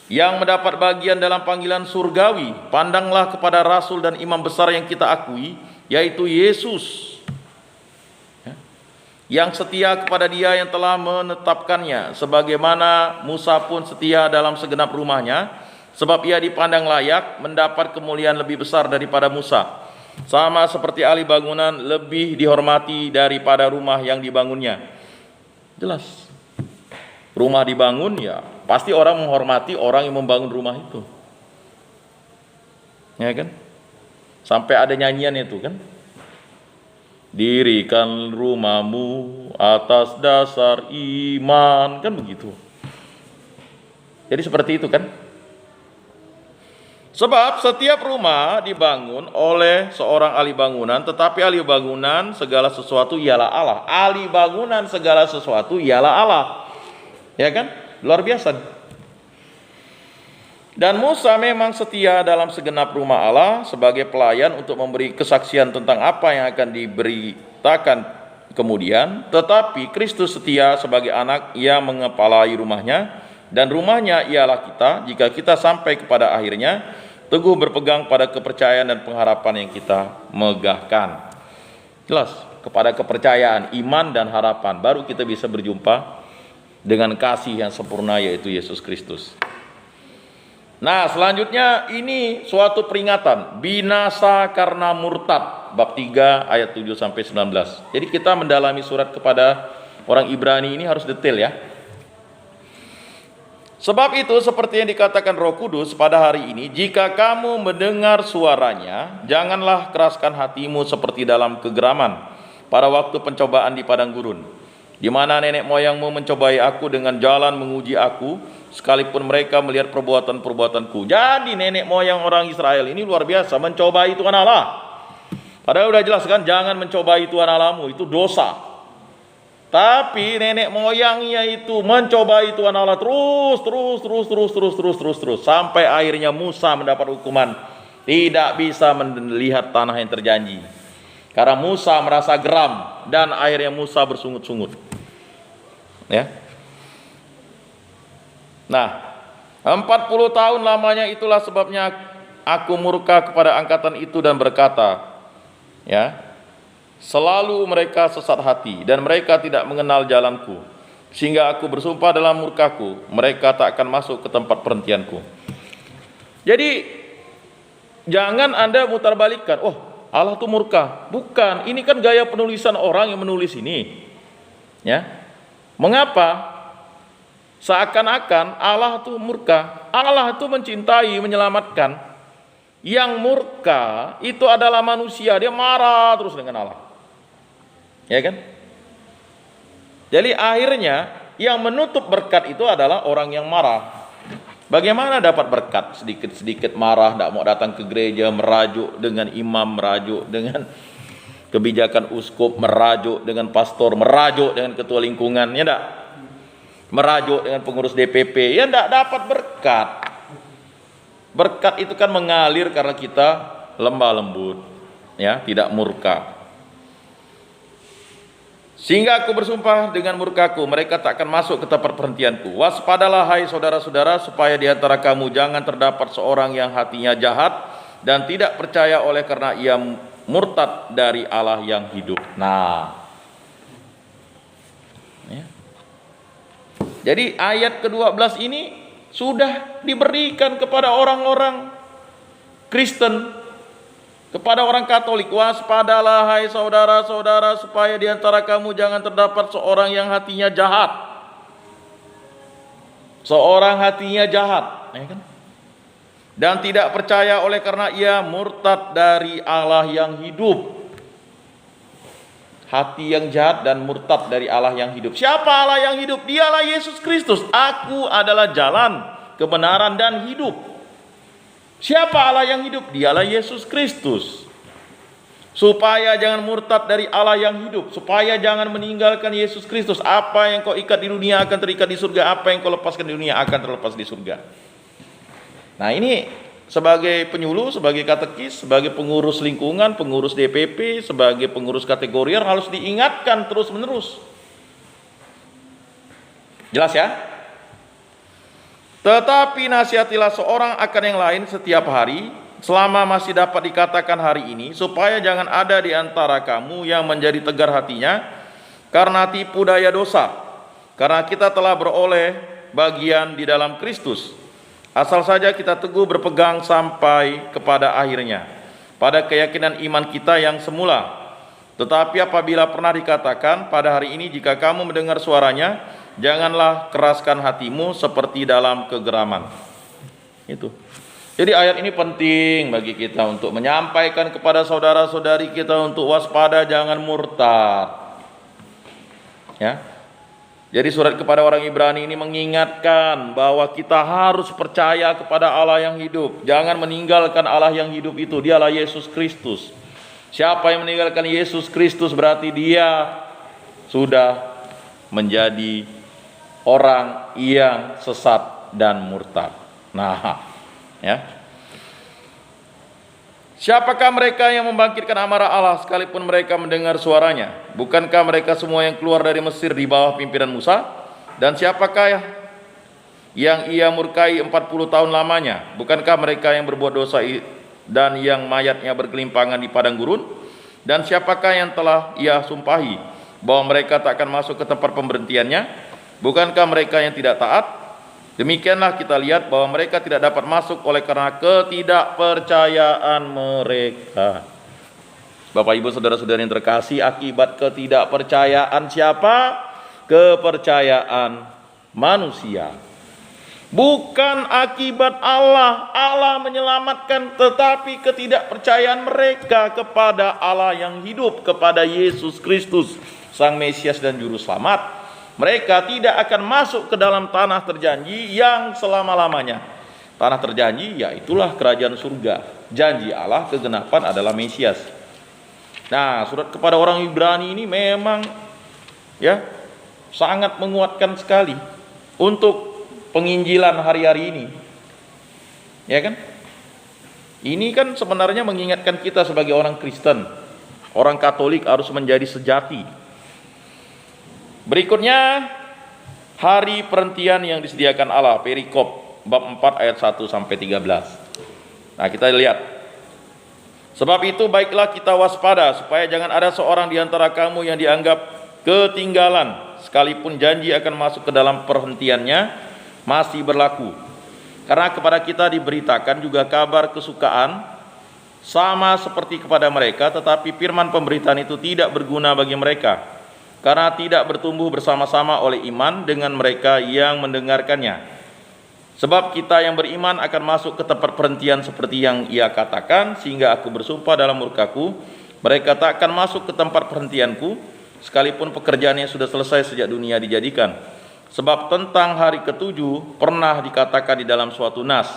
Yang mendapat bagian dalam panggilan surgawi, pandanglah kepada rasul dan imam besar yang kita akui, yaitu Yesus. Yang setia kepada dia yang telah menetapkannya, sebagaimana Musa pun setia dalam segenap rumahnya, sebab ia dipandang layak mendapat kemuliaan lebih besar daripada Musa. Sama seperti ahli bangunan lebih dihormati daripada rumah yang dibangunnya. Jelas. rumah dibangun, ya pasti orang menghormati orang yang membangun rumah itu. Ya kan? Sampai ada nyanyian itu kan. Dirikan rumahmu atas dasar iman, kan begitu. Jadi seperti itu kan. Sebab setiap rumah dibangun oleh seorang ahli bangunan, tetapi ahli bangunan segala sesuatu ialah Allah. Ahli bangunan segala sesuatu ialah Allah. Ya kan? Luar biasa. Dan Musa memang setia dalam segenap rumah Allah sebagai pelayan untuk memberi kesaksian tentang apa yang akan diberitakan kemudian. Tetapi Kristus setia sebagai anak yang mengepalai rumahnya, dan rumahnya ialah kita jika kita sampai kepada akhirnya teguh berpegang pada kepercayaan dan pengharapan yang kita megahkan. Jelas, kepada kepercayaan, iman dan harapan baru kita bisa berjumpa dengan kasih yang sempurna, yaitu Yesus Kristus. Nah, selanjutnya ini suatu peringatan, binasa karena murtad, bab 3 ayat 7 sampai 19. Jadi kita mendalami surat kepada orang Ibrani ini harus detail ya. Sebab itu seperti yang dikatakan Roh Kudus pada hari ini, jika kamu mendengar suaranya, janganlah keraskan hatimu seperti dalam kegeraman pada waktu pencobaan di padang gurun, di mana nenek moyangmu mencobai aku dengan jalan menguji aku, sekalipun mereka melihat perbuatan-perbuatanku. Jadi nenek moyang orang Israel ini luar biasa, mencobai Tuhan Allah. Padahal udah jelas kan, jangan mencobai Tuhan Allahmu, itu dosa. Tapi nenek moyangnya itu mencobai Tuhan Allah terus sampai akhirnya Musa mendapat hukuman tidak bisa melihat tanah yang terjanji. Karena Musa merasa geram dan akhirnya Musa bersungut-sungut. Ya. Nah, 40 tahun lamanya itulah sebabnya aku murka kepada angkatan itu dan berkata, ya, selalu mereka sesat hati dan mereka tidak mengenal jalanku, sehingga aku bersumpah dalam murkaku, mereka tak akan masuk ke tempat perhentianku. Jadi jangan Anda mutarbalikkan, oh Allah itu murka. Bukan, ini kan gaya penulisan orang yang menulis ini. Ya. Mengapa? Seakan-akan Allah itu murka. Allah itu mencintai, menyelamatkan. Yang murka itu adalah manusia, dia marah terus dengan Allah. Ya kan? Jadi akhirnya yang menutup berkat itu adalah orang yang marah. Bagaimana dapat berkat? Sedikit-sedikit marah, tidak mau datang ke gereja, merajuk dengan imam, merajuk dengan kebijakan uskup, merajuk dengan pastor, merajuk dengan ketua lingkungan, ya enggak? Merajuk dengan pengurus DPP, ya enggak dapat berkat. Berkat itu kan mengalir karena kita lemah lembut, ya, tidak murka. Sehingga aku bersumpah dengan murkaku, mereka tak akan masuk ke tempat perhentianku. Waspadalah hai saudara-saudara, supaya di antara kamu jangan terdapat seorang yang hatinya jahat dan tidak percaya oleh karena ia murtad dari Allah yang hidup. Nah, ya. Jadi ayat ke-12 ini sudah diberikan kepada orang-orang Kristen, kepada orang Katolik. Waspadalah hai saudara-saudara, supaya di antara kamu jangan terdapat seorang yang hatinya jahat. Seorang hatinya jahat, ya kan? Dan tidak percaya oleh karena ia murtad dari Allah yang hidup. Hati yang jahat dan murtad dari Allah yang hidup. Siapa Allah yang hidup? Dialah Yesus Kristus. Aku adalah jalan, kebenaran dan hidup. Siapa Allah yang hidup? Dialah Yesus Kristus. Supaya jangan murtad dari Allah yang hidup, supaya jangan meninggalkan Yesus Kristus. Apa yang kau ikat di dunia akan terikat di surga, apa yang kau lepaskan di dunia akan terlepas di surga. Nah, ini sebagai penyuluh, sebagai katekis, sebagai pengurus lingkungan, pengurus DPP, sebagai pengurus kategorial harus diingatkan terus-menerus. Jelas ya? Tetapi nasihatilah seorang akan yang lain setiap hari, selama masih dapat dikatakan hari ini, supaya jangan ada di antara kamu yang menjadi tegar hatinya karena tipu daya dosa. Karena kita telah beroleh bagian di dalam Kristus. Asal saja kita teguh berpegang sampai kepada akhirnya, pada keyakinan iman kita yang semula. Tetapi apabila pernah dikatakan pada hari ini, jika kamu mendengar suaranya, janganlah keraskan hatimu seperti dalam kegeraman. Itu. Jadi ayat ini penting bagi kita untuk menyampaikan kepada saudara-saudari kita untuk waspada, jangan murtad. Ya. Jadi surat kepada orang Ibrani ini mengingatkan bahwa kita harus percaya kepada Allah yang hidup. Jangan meninggalkan Allah yang hidup itu. Dialah Yesus Kristus. Siapa yang meninggalkan Yesus Kristus berarti dia sudah menjadi orang yang sesat dan murtad. Nah, ya. Siapakah mereka yang membangkitkan amarah Allah sekalipun mereka mendengar suaranya? Bukankah mereka semua yang keluar dari Mesir di bawah pimpinan Musa? Dan siapakah yang ia murkai 40 tahun lamanya? Bukankah mereka yang berbuat dosa dan yang mayatnya bergelimpangan di padang gurun? Dan siapakah yang telah ia sumpahi bahwa mereka tak akan masuk ke tempat pemberhentiannya? Bukankah mereka yang tidak taat? Demikianlah kita lihat bahwa mereka tidak dapat masuk oleh karena ketidakpercayaan mereka. Bapak Ibu saudara-saudari yang terkasih, akibat ketidakpercayaan siapa? Kepercayaan manusia. Bukan akibat Allah. Allah menyelamatkan, tetapi ketidakpercayaan mereka kepada Allah yang hidup, kepada Yesus Kristus, Sang Mesias dan Juru Selamat. Mereka tidak akan masuk ke dalam tanah terjanji yang selama-lamanya. Tanah terjanji yaitulah kerajaan surga. Janji Allah kegenapan adalah Mesias. Nah, surat kepada orang Ibrani ini memang ya sangat menguatkan sekali untuk penginjilan hari-hari ini. Ya kan? Ini kan sebenarnya mengingatkan kita sebagai orang Kristen, orang Katolik harus menjadi sejati. Berikutnya, hari perhentian yang disediakan Allah, perikop bab 4 ayat 1 sampai 13. Nah, kita lihat. Sebab itu baiklah kita waspada supaya jangan ada seorang di antara kamu yang dianggap ketinggalan, sekalipun janji akan masuk ke dalam perhentiannya masih berlaku. Karena kepada kita diberitakan juga kabar kesukaan sama seperti kepada mereka, tetapi firman pemberitaan itu tidak berguna bagi mereka, karena tidak bertumbuh bersama-sama oleh iman dengan mereka yang mendengarkannya. Sebab kita yang beriman akan masuk ke tempat perhentian seperti yang ia katakan, sehingga aku bersumpah dalam murkaku, mereka tak akan masuk ke tempat perhentianku, sekalipun pekerjaannya sudah selesai sejak dunia dijadikan. Sebab tentang hari ketujuh pernah dikatakan di dalam suatu nas,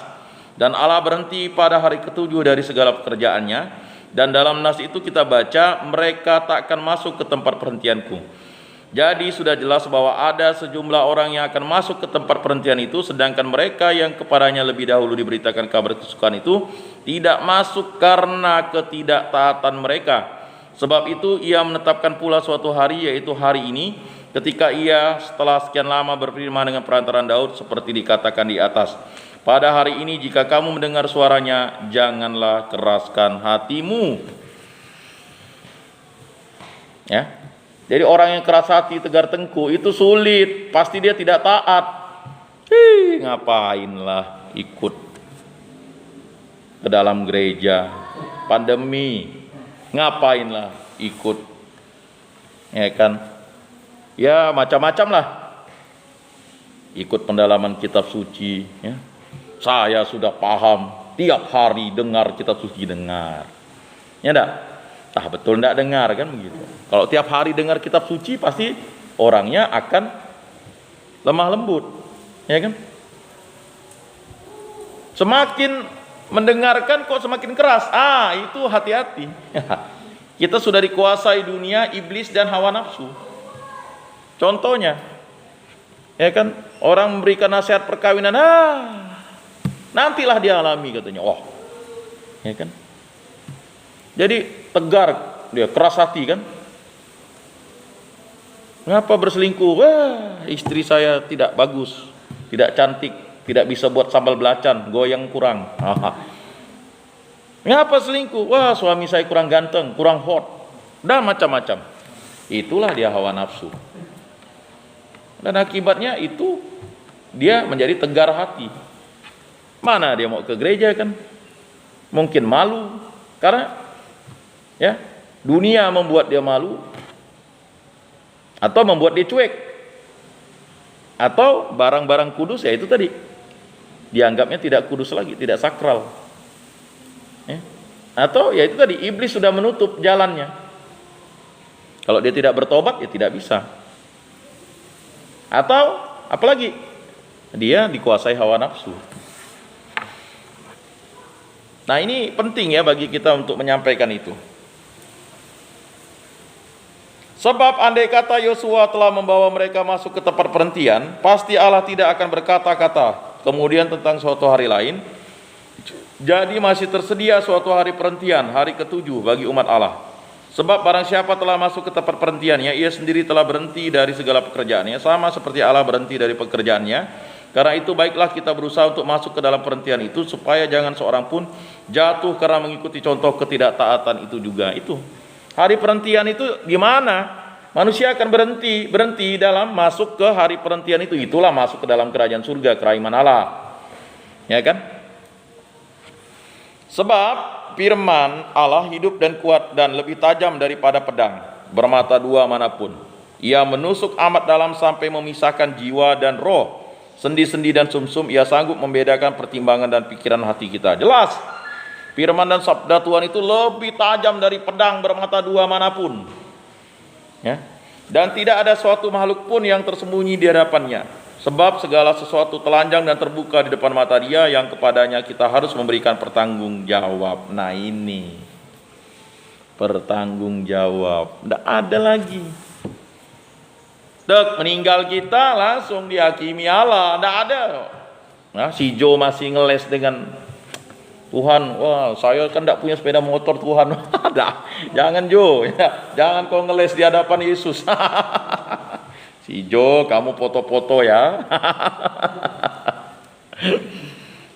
dan Allah berhenti pada hari ketujuh dari segala pekerjaannya. Dan dalam nas itu kita baca, mereka tak akan masuk ke tempat perhentianku. Jadi sudah jelas bahwa ada sejumlah orang yang akan masuk ke tempat perhentian itu, sedangkan mereka yang kepadanya lebih dahulu diberitakan kabar kesukaan itu tidak masuk karena ketidaktaatan mereka. Sebab itu ia menetapkan pula suatu hari, yaitu hari ini, ketika ia setelah sekian lama berfirman dengan perantaran Daud seperti dikatakan di atas. Pada hari ini jika kamu mendengar suaranya, janganlah keraskan hatimu. Ya. Jadi orang yang keras hati, tegar tengkuk itu sulit, pasti dia tidak taat. Ngapainlah ikut ke dalam gereja, pandemi, ngapainlah ikut, ya kan? Ya macam-macam lah. Ikut pendalaman kitab suci, ya. Saya sudah paham, tiap hari dengar kitab suci, dengar. Ya enggak? Nah, betul enggak dengar kan begitu. Kalau tiap hari dengar kitab suci pasti orangnya akan lemah lembut, ya kan? Semakin mendengarkan kok semakin keras. Itu hati-hati. Kita sudah dikuasai dunia, iblis dan hawa nafsu. Contohnya, ya kan, orang memberikan nasihat perkawinan, nantilah dia alami katanya. Ya kan? Jadi tegar, dia keras hati kan? Ngapa berselingkuh? Istri saya tidak bagus, tidak cantik, tidak bisa buat sambal belacan, goyang kurang. Ngapa selingkuh? Suami saya kurang ganteng, kurang hot, dan macam-macam. Itulah dia hawa nafsu. Dan akibatnya itu dia menjadi tegar hati. Mana dia mau ke gereja kan? Mungkin malu karena ya dunia membuat dia malu atau membuat dia cuek. Atau barang-barang kudus, ya itu tadi, dianggapnya tidak kudus lagi, tidak sakral. Ya. Atau ya itu tadi, iblis sudah menutup jalannya. Kalau dia tidak bertobat, ya tidak bisa. Atau apalagi, dia dikuasai hawa nafsu. Nah, ini penting ya bagi kita untuk menyampaikan itu. Sebab andai kata Yosua telah membawa mereka masuk ke tempat perhentian, pasti Allah tidak akan berkata-kata kemudian tentang suatu hari lain. Jadi masih tersedia suatu hari perhentian, hari ketujuh bagi umat Allah. Sebab barang siapa telah masuk ke tempat perhentiannya, ia sendiri telah berhenti dari segala pekerjaannya, sama seperti Allah berhenti dari pekerjaannya. Karena itu baiklah kita berusaha untuk masuk ke dalam perhentian itu, supaya jangan seorang pun jatuh karena mengikuti contoh ketidaktaatan itu juga. Itu hari perhentian itu di mana manusia akan berhenti dalam masuk ke hari perhentian itu. Itulah masuk ke dalam kerajaan surga, kerajaan Allah. Ya kan? Sebab firman Allah hidup dan kuat dan lebih tajam daripada pedang bermata dua manapun. Ia menusuk amat dalam sampai memisahkan jiwa dan roh, sendi-sendi dan sumsum. Ia sanggup membedakan pertimbangan dan pikiran hati kita. Jelas, firman dan sabda Tuhan itu lebih tajam dari pedang bermata dua manapun. Ya. Dan tidak ada suatu makhluk pun yang tersembunyi di hadapannya. Sebab segala sesuatu telanjang dan terbuka di depan mata Dia, yang kepadanya kita harus memberikan pertanggungjawab. Nah, ini pertanggungjawab. Tidak ada lagi. Meninggal kita langsung dihakimi Allah. Tidak ada. Nah, si Jo masih ngeles dengan Tuhan. Wah, saya kan tidak punya sepeda motor Tuhan. Jangan Jo, ya. Jangan kau ngeles di hadapan Yesus. Si Jo, kamu foto-foto ya.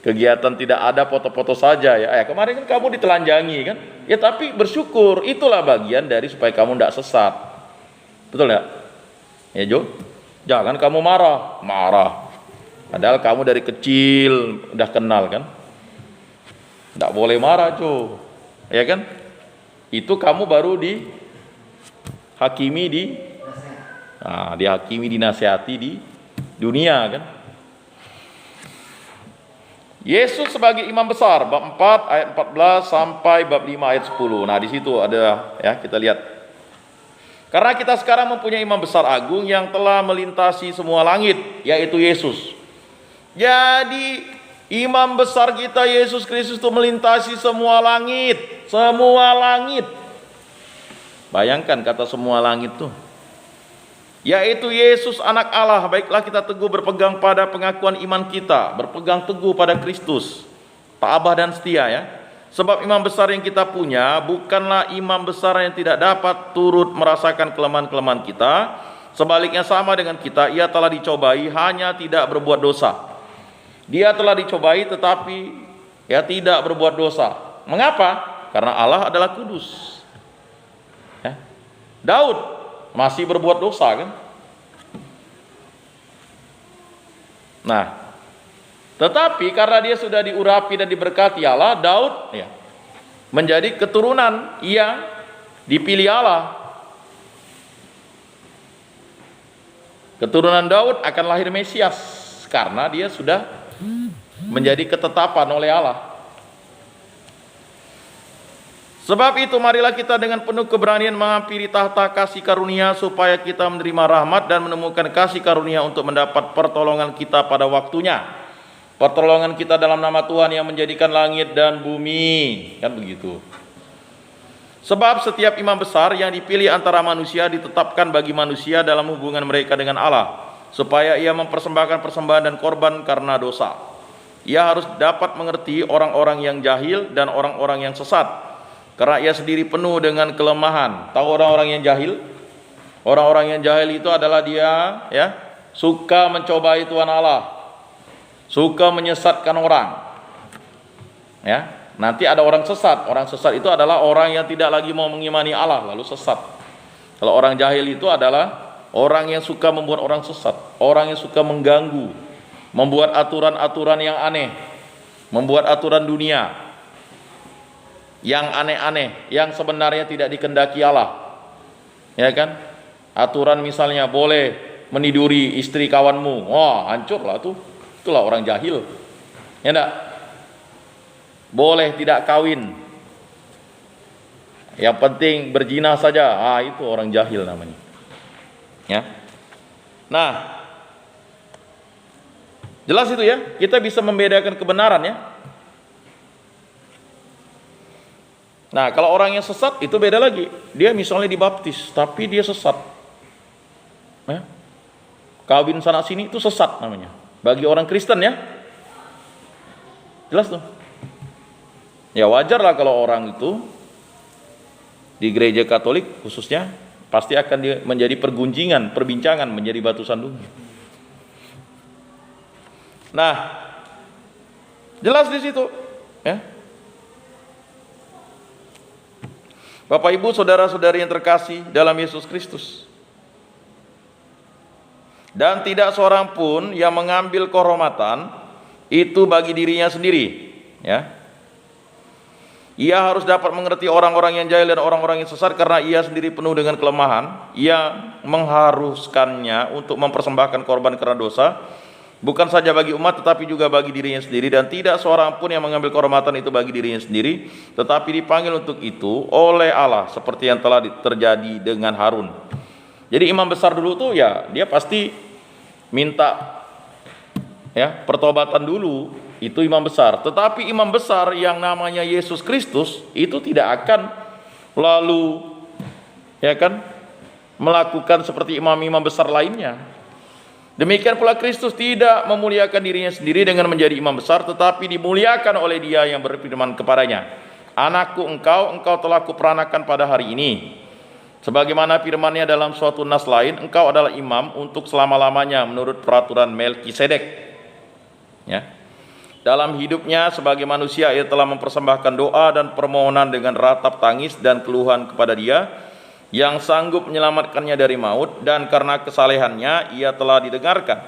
Kegiatan tidak ada, foto-foto saja ya. Kemarin kan kamu ditelanjangi kan? Ya tapi bersyukur, itulah bagian dari supaya kamu tidak sesat. Betul ya? Ya Jo, jangan kamu marah. Padahal kamu dari kecil udah kenal kan? Tidak boleh marah Jo, ya kan? Itu kamu baru dihakimi dihakimi, dinasihati di dunia kan. Yesus sebagai imam besar, bab 4 ayat 14 sampai bab 5 ayat 10. Nah, di situ ada ya, kita lihat. Karena kita sekarang mempunyai imam besar agung yang telah melintasi semua langit, yaitu Yesus. Jadi imam besar kita Yesus Kristus itu melintasi semua langit, semua langit. Bayangkan kata semua langit tuh. Yaitu Yesus anak Allah. Baiklah kita teguh berpegang pada pengakuan iman kita, berpegang teguh pada Kristus, tabah dan setia ya. Sebab imam besar yang kita punya bukanlah imam besar yang tidak dapat turut merasakan kelemahan-kelemahan kita. Sebaliknya sama dengan kita, ia telah dicobai, hanya tidak berbuat dosa. Dia telah dicobai tetapi ya tidak berbuat dosa. Mengapa? Karena Allah adalah kudus ya. Daud masih berbuat dosa kan? Nah, tetapi karena dia sudah diurapi dan diberkati Allah, Daud ya, menjadi keturunan yang dipilih Allah. Keturunan Daud akan lahir Mesias karena dia sudah menjadi ketetapan oleh Allah. Sebab itu marilah kita dengan penuh keberanian menghampiri tahta kasih karunia, supaya kita menerima rahmat dan menemukan kasih karunia untuk mendapat pertolongan kita pada waktunya. Pertolongan kita dalam nama Tuhan yang menjadikan langit dan bumi. Kan begitu. Sebab setiap imam besar yang dipilih antara manusia ditetapkan bagi manusia dalam hubungan mereka dengan Allah, supaya ia mempersembahkan persembahan dan korban karena dosa. Ia harus dapat mengerti orang-orang yang jahil dan orang-orang yang sesat, karena ia sendiri penuh dengan kelemahan. Tahu orang-orang yang jahil? Orang-orang yang jahil itu adalah dia ya, suka mencobai Tuhan Allah, suka menyesatkan orang. Ya, nanti ada orang sesat. Orang sesat itu adalah orang yang tidak lagi mau mengimani Allah lalu sesat. Kalau orang jahil itu adalah orang yang suka membuat orang sesat, orang yang suka mengganggu, membuat aturan-aturan yang aneh, membuat aturan dunia yang aneh-aneh, yang sebenarnya tidak dikehendaki Allah. Ya kan? Aturan misalnya boleh meniduri istri kawanmu. Wah, hancurlah tuh. Itulah orang jahil. Ya enggak? Boleh tidak kawin. Yang penting berzina saja. Itu orang jahil namanya. Ya. Nah, jelas itu ya. Kita bisa membedakan kebenaran ya. Nah, kalau orang yang sesat itu beda lagi. Dia misalnya dibaptis, tapi dia sesat. Ya. Kawin sana sini itu sesat namanya. Bagi orang Kristen ya. Jelas tuh. Ya wajar lah kalau orang itu di gereja Katolik khususnya pasti akan menjadi pergunjingan, perbincangan, menjadi batu sandungan. Nah, jelas di situ ya. Bapak Ibu, saudara-saudari yang terkasih dalam Yesus Kristus. Dan tidak seorang pun yang mengambil kehormatan itu bagi dirinya sendiri, ya. Ia harus dapat mengerti orang-orang yang jahil dan orang-orang yang sesat, karena ia sendiri penuh dengan kelemahan. Ia mengharuskannya untuk mempersembahkan korban karena dosa, bukan saja bagi umat tetapi juga bagi dirinya sendiri. Dan tidak seorang pun yang mengambil kehormatan itu bagi dirinya sendiri, tetapi dipanggil untuk itu oleh Allah, seperti yang telah terjadi dengan Harun. Jadi imam besar dulu tuh ya dia pasti minta ya pertobatan dulu, itu imam besar. Tetapi imam besar yang namanya Yesus Kristus itu tidak akan lalu ya kan melakukan seperti imam-imam besar lainnya. Demikian pula Kristus tidak memuliakan dirinya sendiri dengan menjadi imam besar, tetapi dimuliakan oleh Dia yang berfirman kepadanya, "Anakku, engkau telah kuperanakan pada hari ini." Sebagaimana firman-Nya dalam suatu nas lain, "Engkau adalah imam untuk selama-lamanya menurut peraturan Melkisedek." Ya. Dalam hidupnya sebagai manusia, ia telah mempersembahkan doa dan permohonan dengan ratap tangis dan keluhan kepada Dia yang sanggup menyelamatkannya dari maut, dan karena kesalehannya ia telah didengarkan.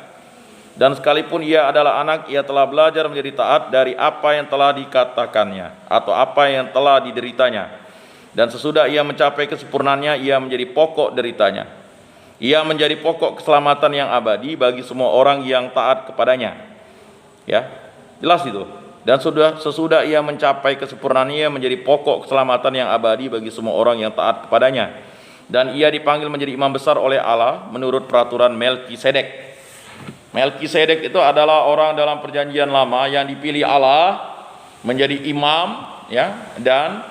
Dan sekalipun ia adalah anak, ia telah belajar menjadi taat dari apa yang telah dikatakannya atau apa yang telah dideritanya. Dan sesudah ia mencapai kesempurnaannya, ia menjadi pokok deritanya. Ia menjadi pokok keselamatan yang abadi bagi semua orang yang taat kepadanya. Ya, jelas itu. Dan sesudah ia mencapai kesempurnaannya, ia menjadi pokok keselamatan yang abadi bagi semua orang yang taat kepadanya. Dan ia dipanggil menjadi imam besar oleh Allah menurut peraturan Melkisedek. Melkisedek itu adalah orang dalam perjanjian lama yang dipilih Allah menjadi imam, ya, dan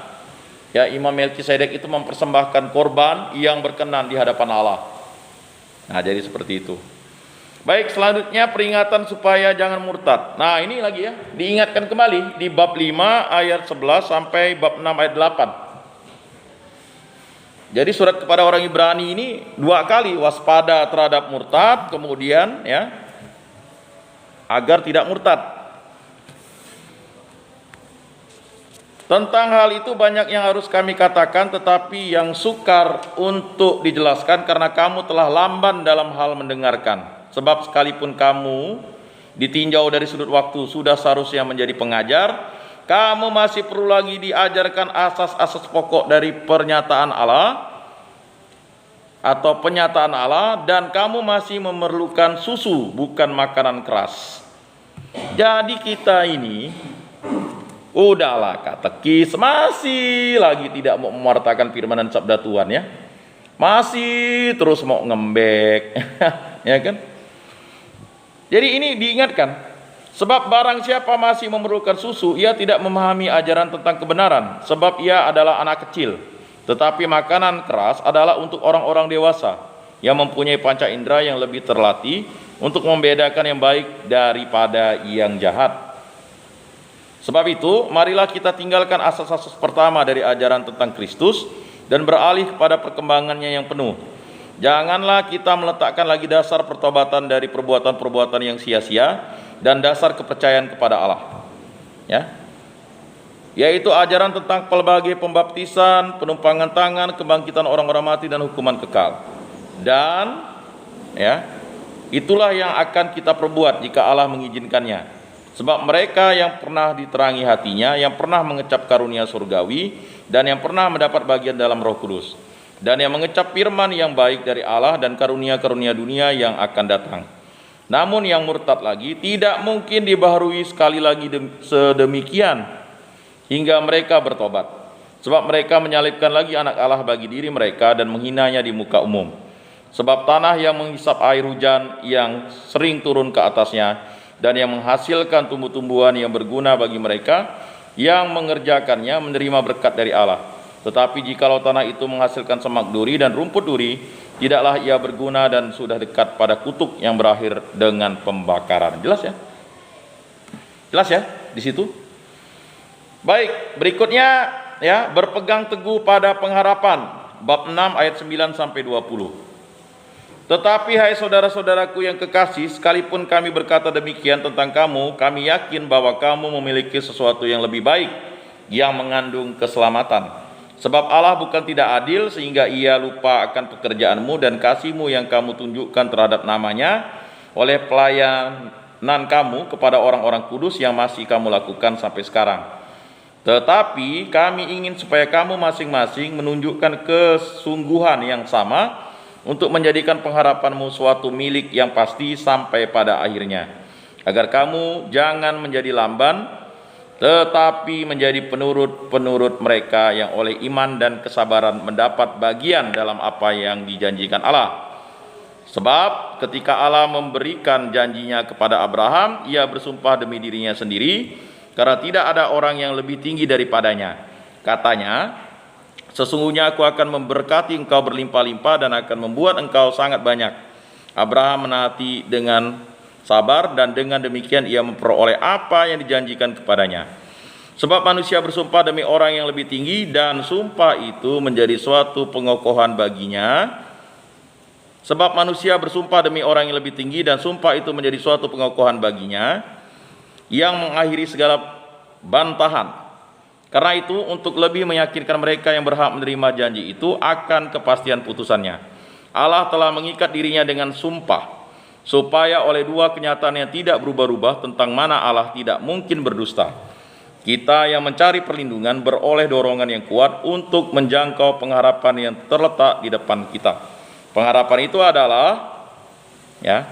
ya imam Melkisedek itu mempersembahkan korban yang berkenan di hadapan Allah. Nah, jadi seperti itu. Baik, selanjutnya peringatan supaya jangan murtad. Nah, ini lagi ya, diingatkan kembali di bab 5 ayat 11 sampai bab 6 ayat 8. Jadi surat kepada orang Ibrani ini dua kali waspada terhadap murtad, kemudian ya agar tidak murtad. Tentang hal itu banyak yang harus kami katakan, tetapi yang sukar untuk dijelaskan karena kamu telah lamban dalam hal mendengarkan. Sebab sekalipun kamu ditinjau dari sudut waktu sudah seharusnya menjadi pengajar, kamu masih perlu lagi diajarkan asas-asas pokok dari pernyataan Allah atau penyataan Allah, dan kamu masih memerlukan susu, bukan makanan keras. Jadi kita ini udahlah katekis, masih lagi tidak mau mewartakan firman dan sabda Tuhan ya. Masih terus mau ngembek. Ya kan? Jadi ini diingatkan, sebab barang siapa masih memerlukan susu, ia tidak memahami ajaran tentang kebenaran, sebab ia adalah anak kecil. Tetapi makanan keras adalah untuk orang-orang dewasa yang mempunyai panca indera yang lebih terlatih untuk membedakan yang baik daripada yang jahat. Sebab itu, marilah kita tinggalkan asas-asas pertama dari ajaran tentang Kristus dan beralih kepada perkembangannya yang penuh. Janganlah kita meletakkan lagi dasar pertobatan dari perbuatan-perbuatan yang sia-sia dan dasar kepercayaan kepada Allah. Ya. Yaitu ajaran tentang pelbagai pembaptisan, penumpangan tangan, kebangkitan orang-orang mati dan hukuman kekal. Dan ya, itulah yang akan kita perbuat jika Allah mengizinkannya. Sebab mereka yang pernah diterangi hatinya, yang pernah mengecap karunia surgawi, dan yang pernah mendapat bagian dalam Roh Kudus, dan yang mengecap firman yang baik dari Allah dan karunia-karunia dunia yang akan datang. Namun yang murtad lagi tidak mungkin dibaharui sekali lagi sedemikian hingga mereka bertobat. Sebab mereka menyalibkan lagi anak Allah bagi diri mereka dan menghinanya di muka umum. Sebab tanah yang menghisap air hujan yang sering turun ke atasnya dan yang menghasilkan tumbuh-tumbuhan yang berguna bagi mereka yang mengerjakannya menerima berkat dari Allah. Tetapi jikalau tanah itu menghasilkan semak duri dan rumput duri, tidaklah ia berguna dan sudah dekat pada kutuk yang berakhir dengan pembakaran. Jelas ya? Jelas ya di situ? Baik, berikutnya ya, berpegang teguh pada pengharapan. Bab 6 ayat 9 sampai 20. Tetapi hai saudara-saudaraku yang kekasih, sekalipun kami berkata demikian tentang kamu, kami yakin bahwa kamu memiliki sesuatu yang lebih baik yang mengandung keselamatan. Sebab Allah bukan tidak adil sehingga ia lupa akan pekerjaanmu dan kasihmu yang kamu tunjukkan terhadap namanya oleh pelayanan kamu kepada orang-orang kudus yang masih kamu lakukan sampai sekarang. Tetapi kami ingin supaya kamu masing-masing menunjukkan kesungguhan yang sama untuk menjadikan pengharapanmu suatu milik yang pasti sampai pada akhirnya, agar kamu jangan menjadi lamban, tetapi menjadi penurut-penurut mereka yang oleh iman dan kesabaran mendapat bagian dalam apa yang dijanjikan Allah. Sebab ketika Allah memberikan janjinya kepada Abraham, ia bersumpah demi dirinya sendiri, karena tidak ada orang yang lebih tinggi daripadanya. Katanya, sesungguhnya aku akan memberkati engkau berlimpah-limpah dan akan membuat engkau sangat banyak. Abraham menaati dengan sabar dan dengan demikian ia memperoleh apa yang dijanjikan kepadanya. Sebab manusia bersumpah demi orang yang lebih tinggi dan sumpah itu menjadi suatu pengokohan baginya. Sebab manusia bersumpah demi orang yang lebih tinggi dan sumpah itu menjadi suatu pengokohan baginya yang mengakhiri segala bantahan. Karena itu untuk lebih meyakinkan mereka yang berhak menerima janji itu akan kepastian putusannya, Allah telah mengikat dirinya dengan sumpah, supaya oleh dua kenyataan yang tidak berubah-ubah tentang mana Allah tidak mungkin berdusta, kita yang mencari perlindungan beroleh dorongan yang kuat untuk menjangkau pengharapan yang terletak di depan kita. Pengharapan itu adalah ya,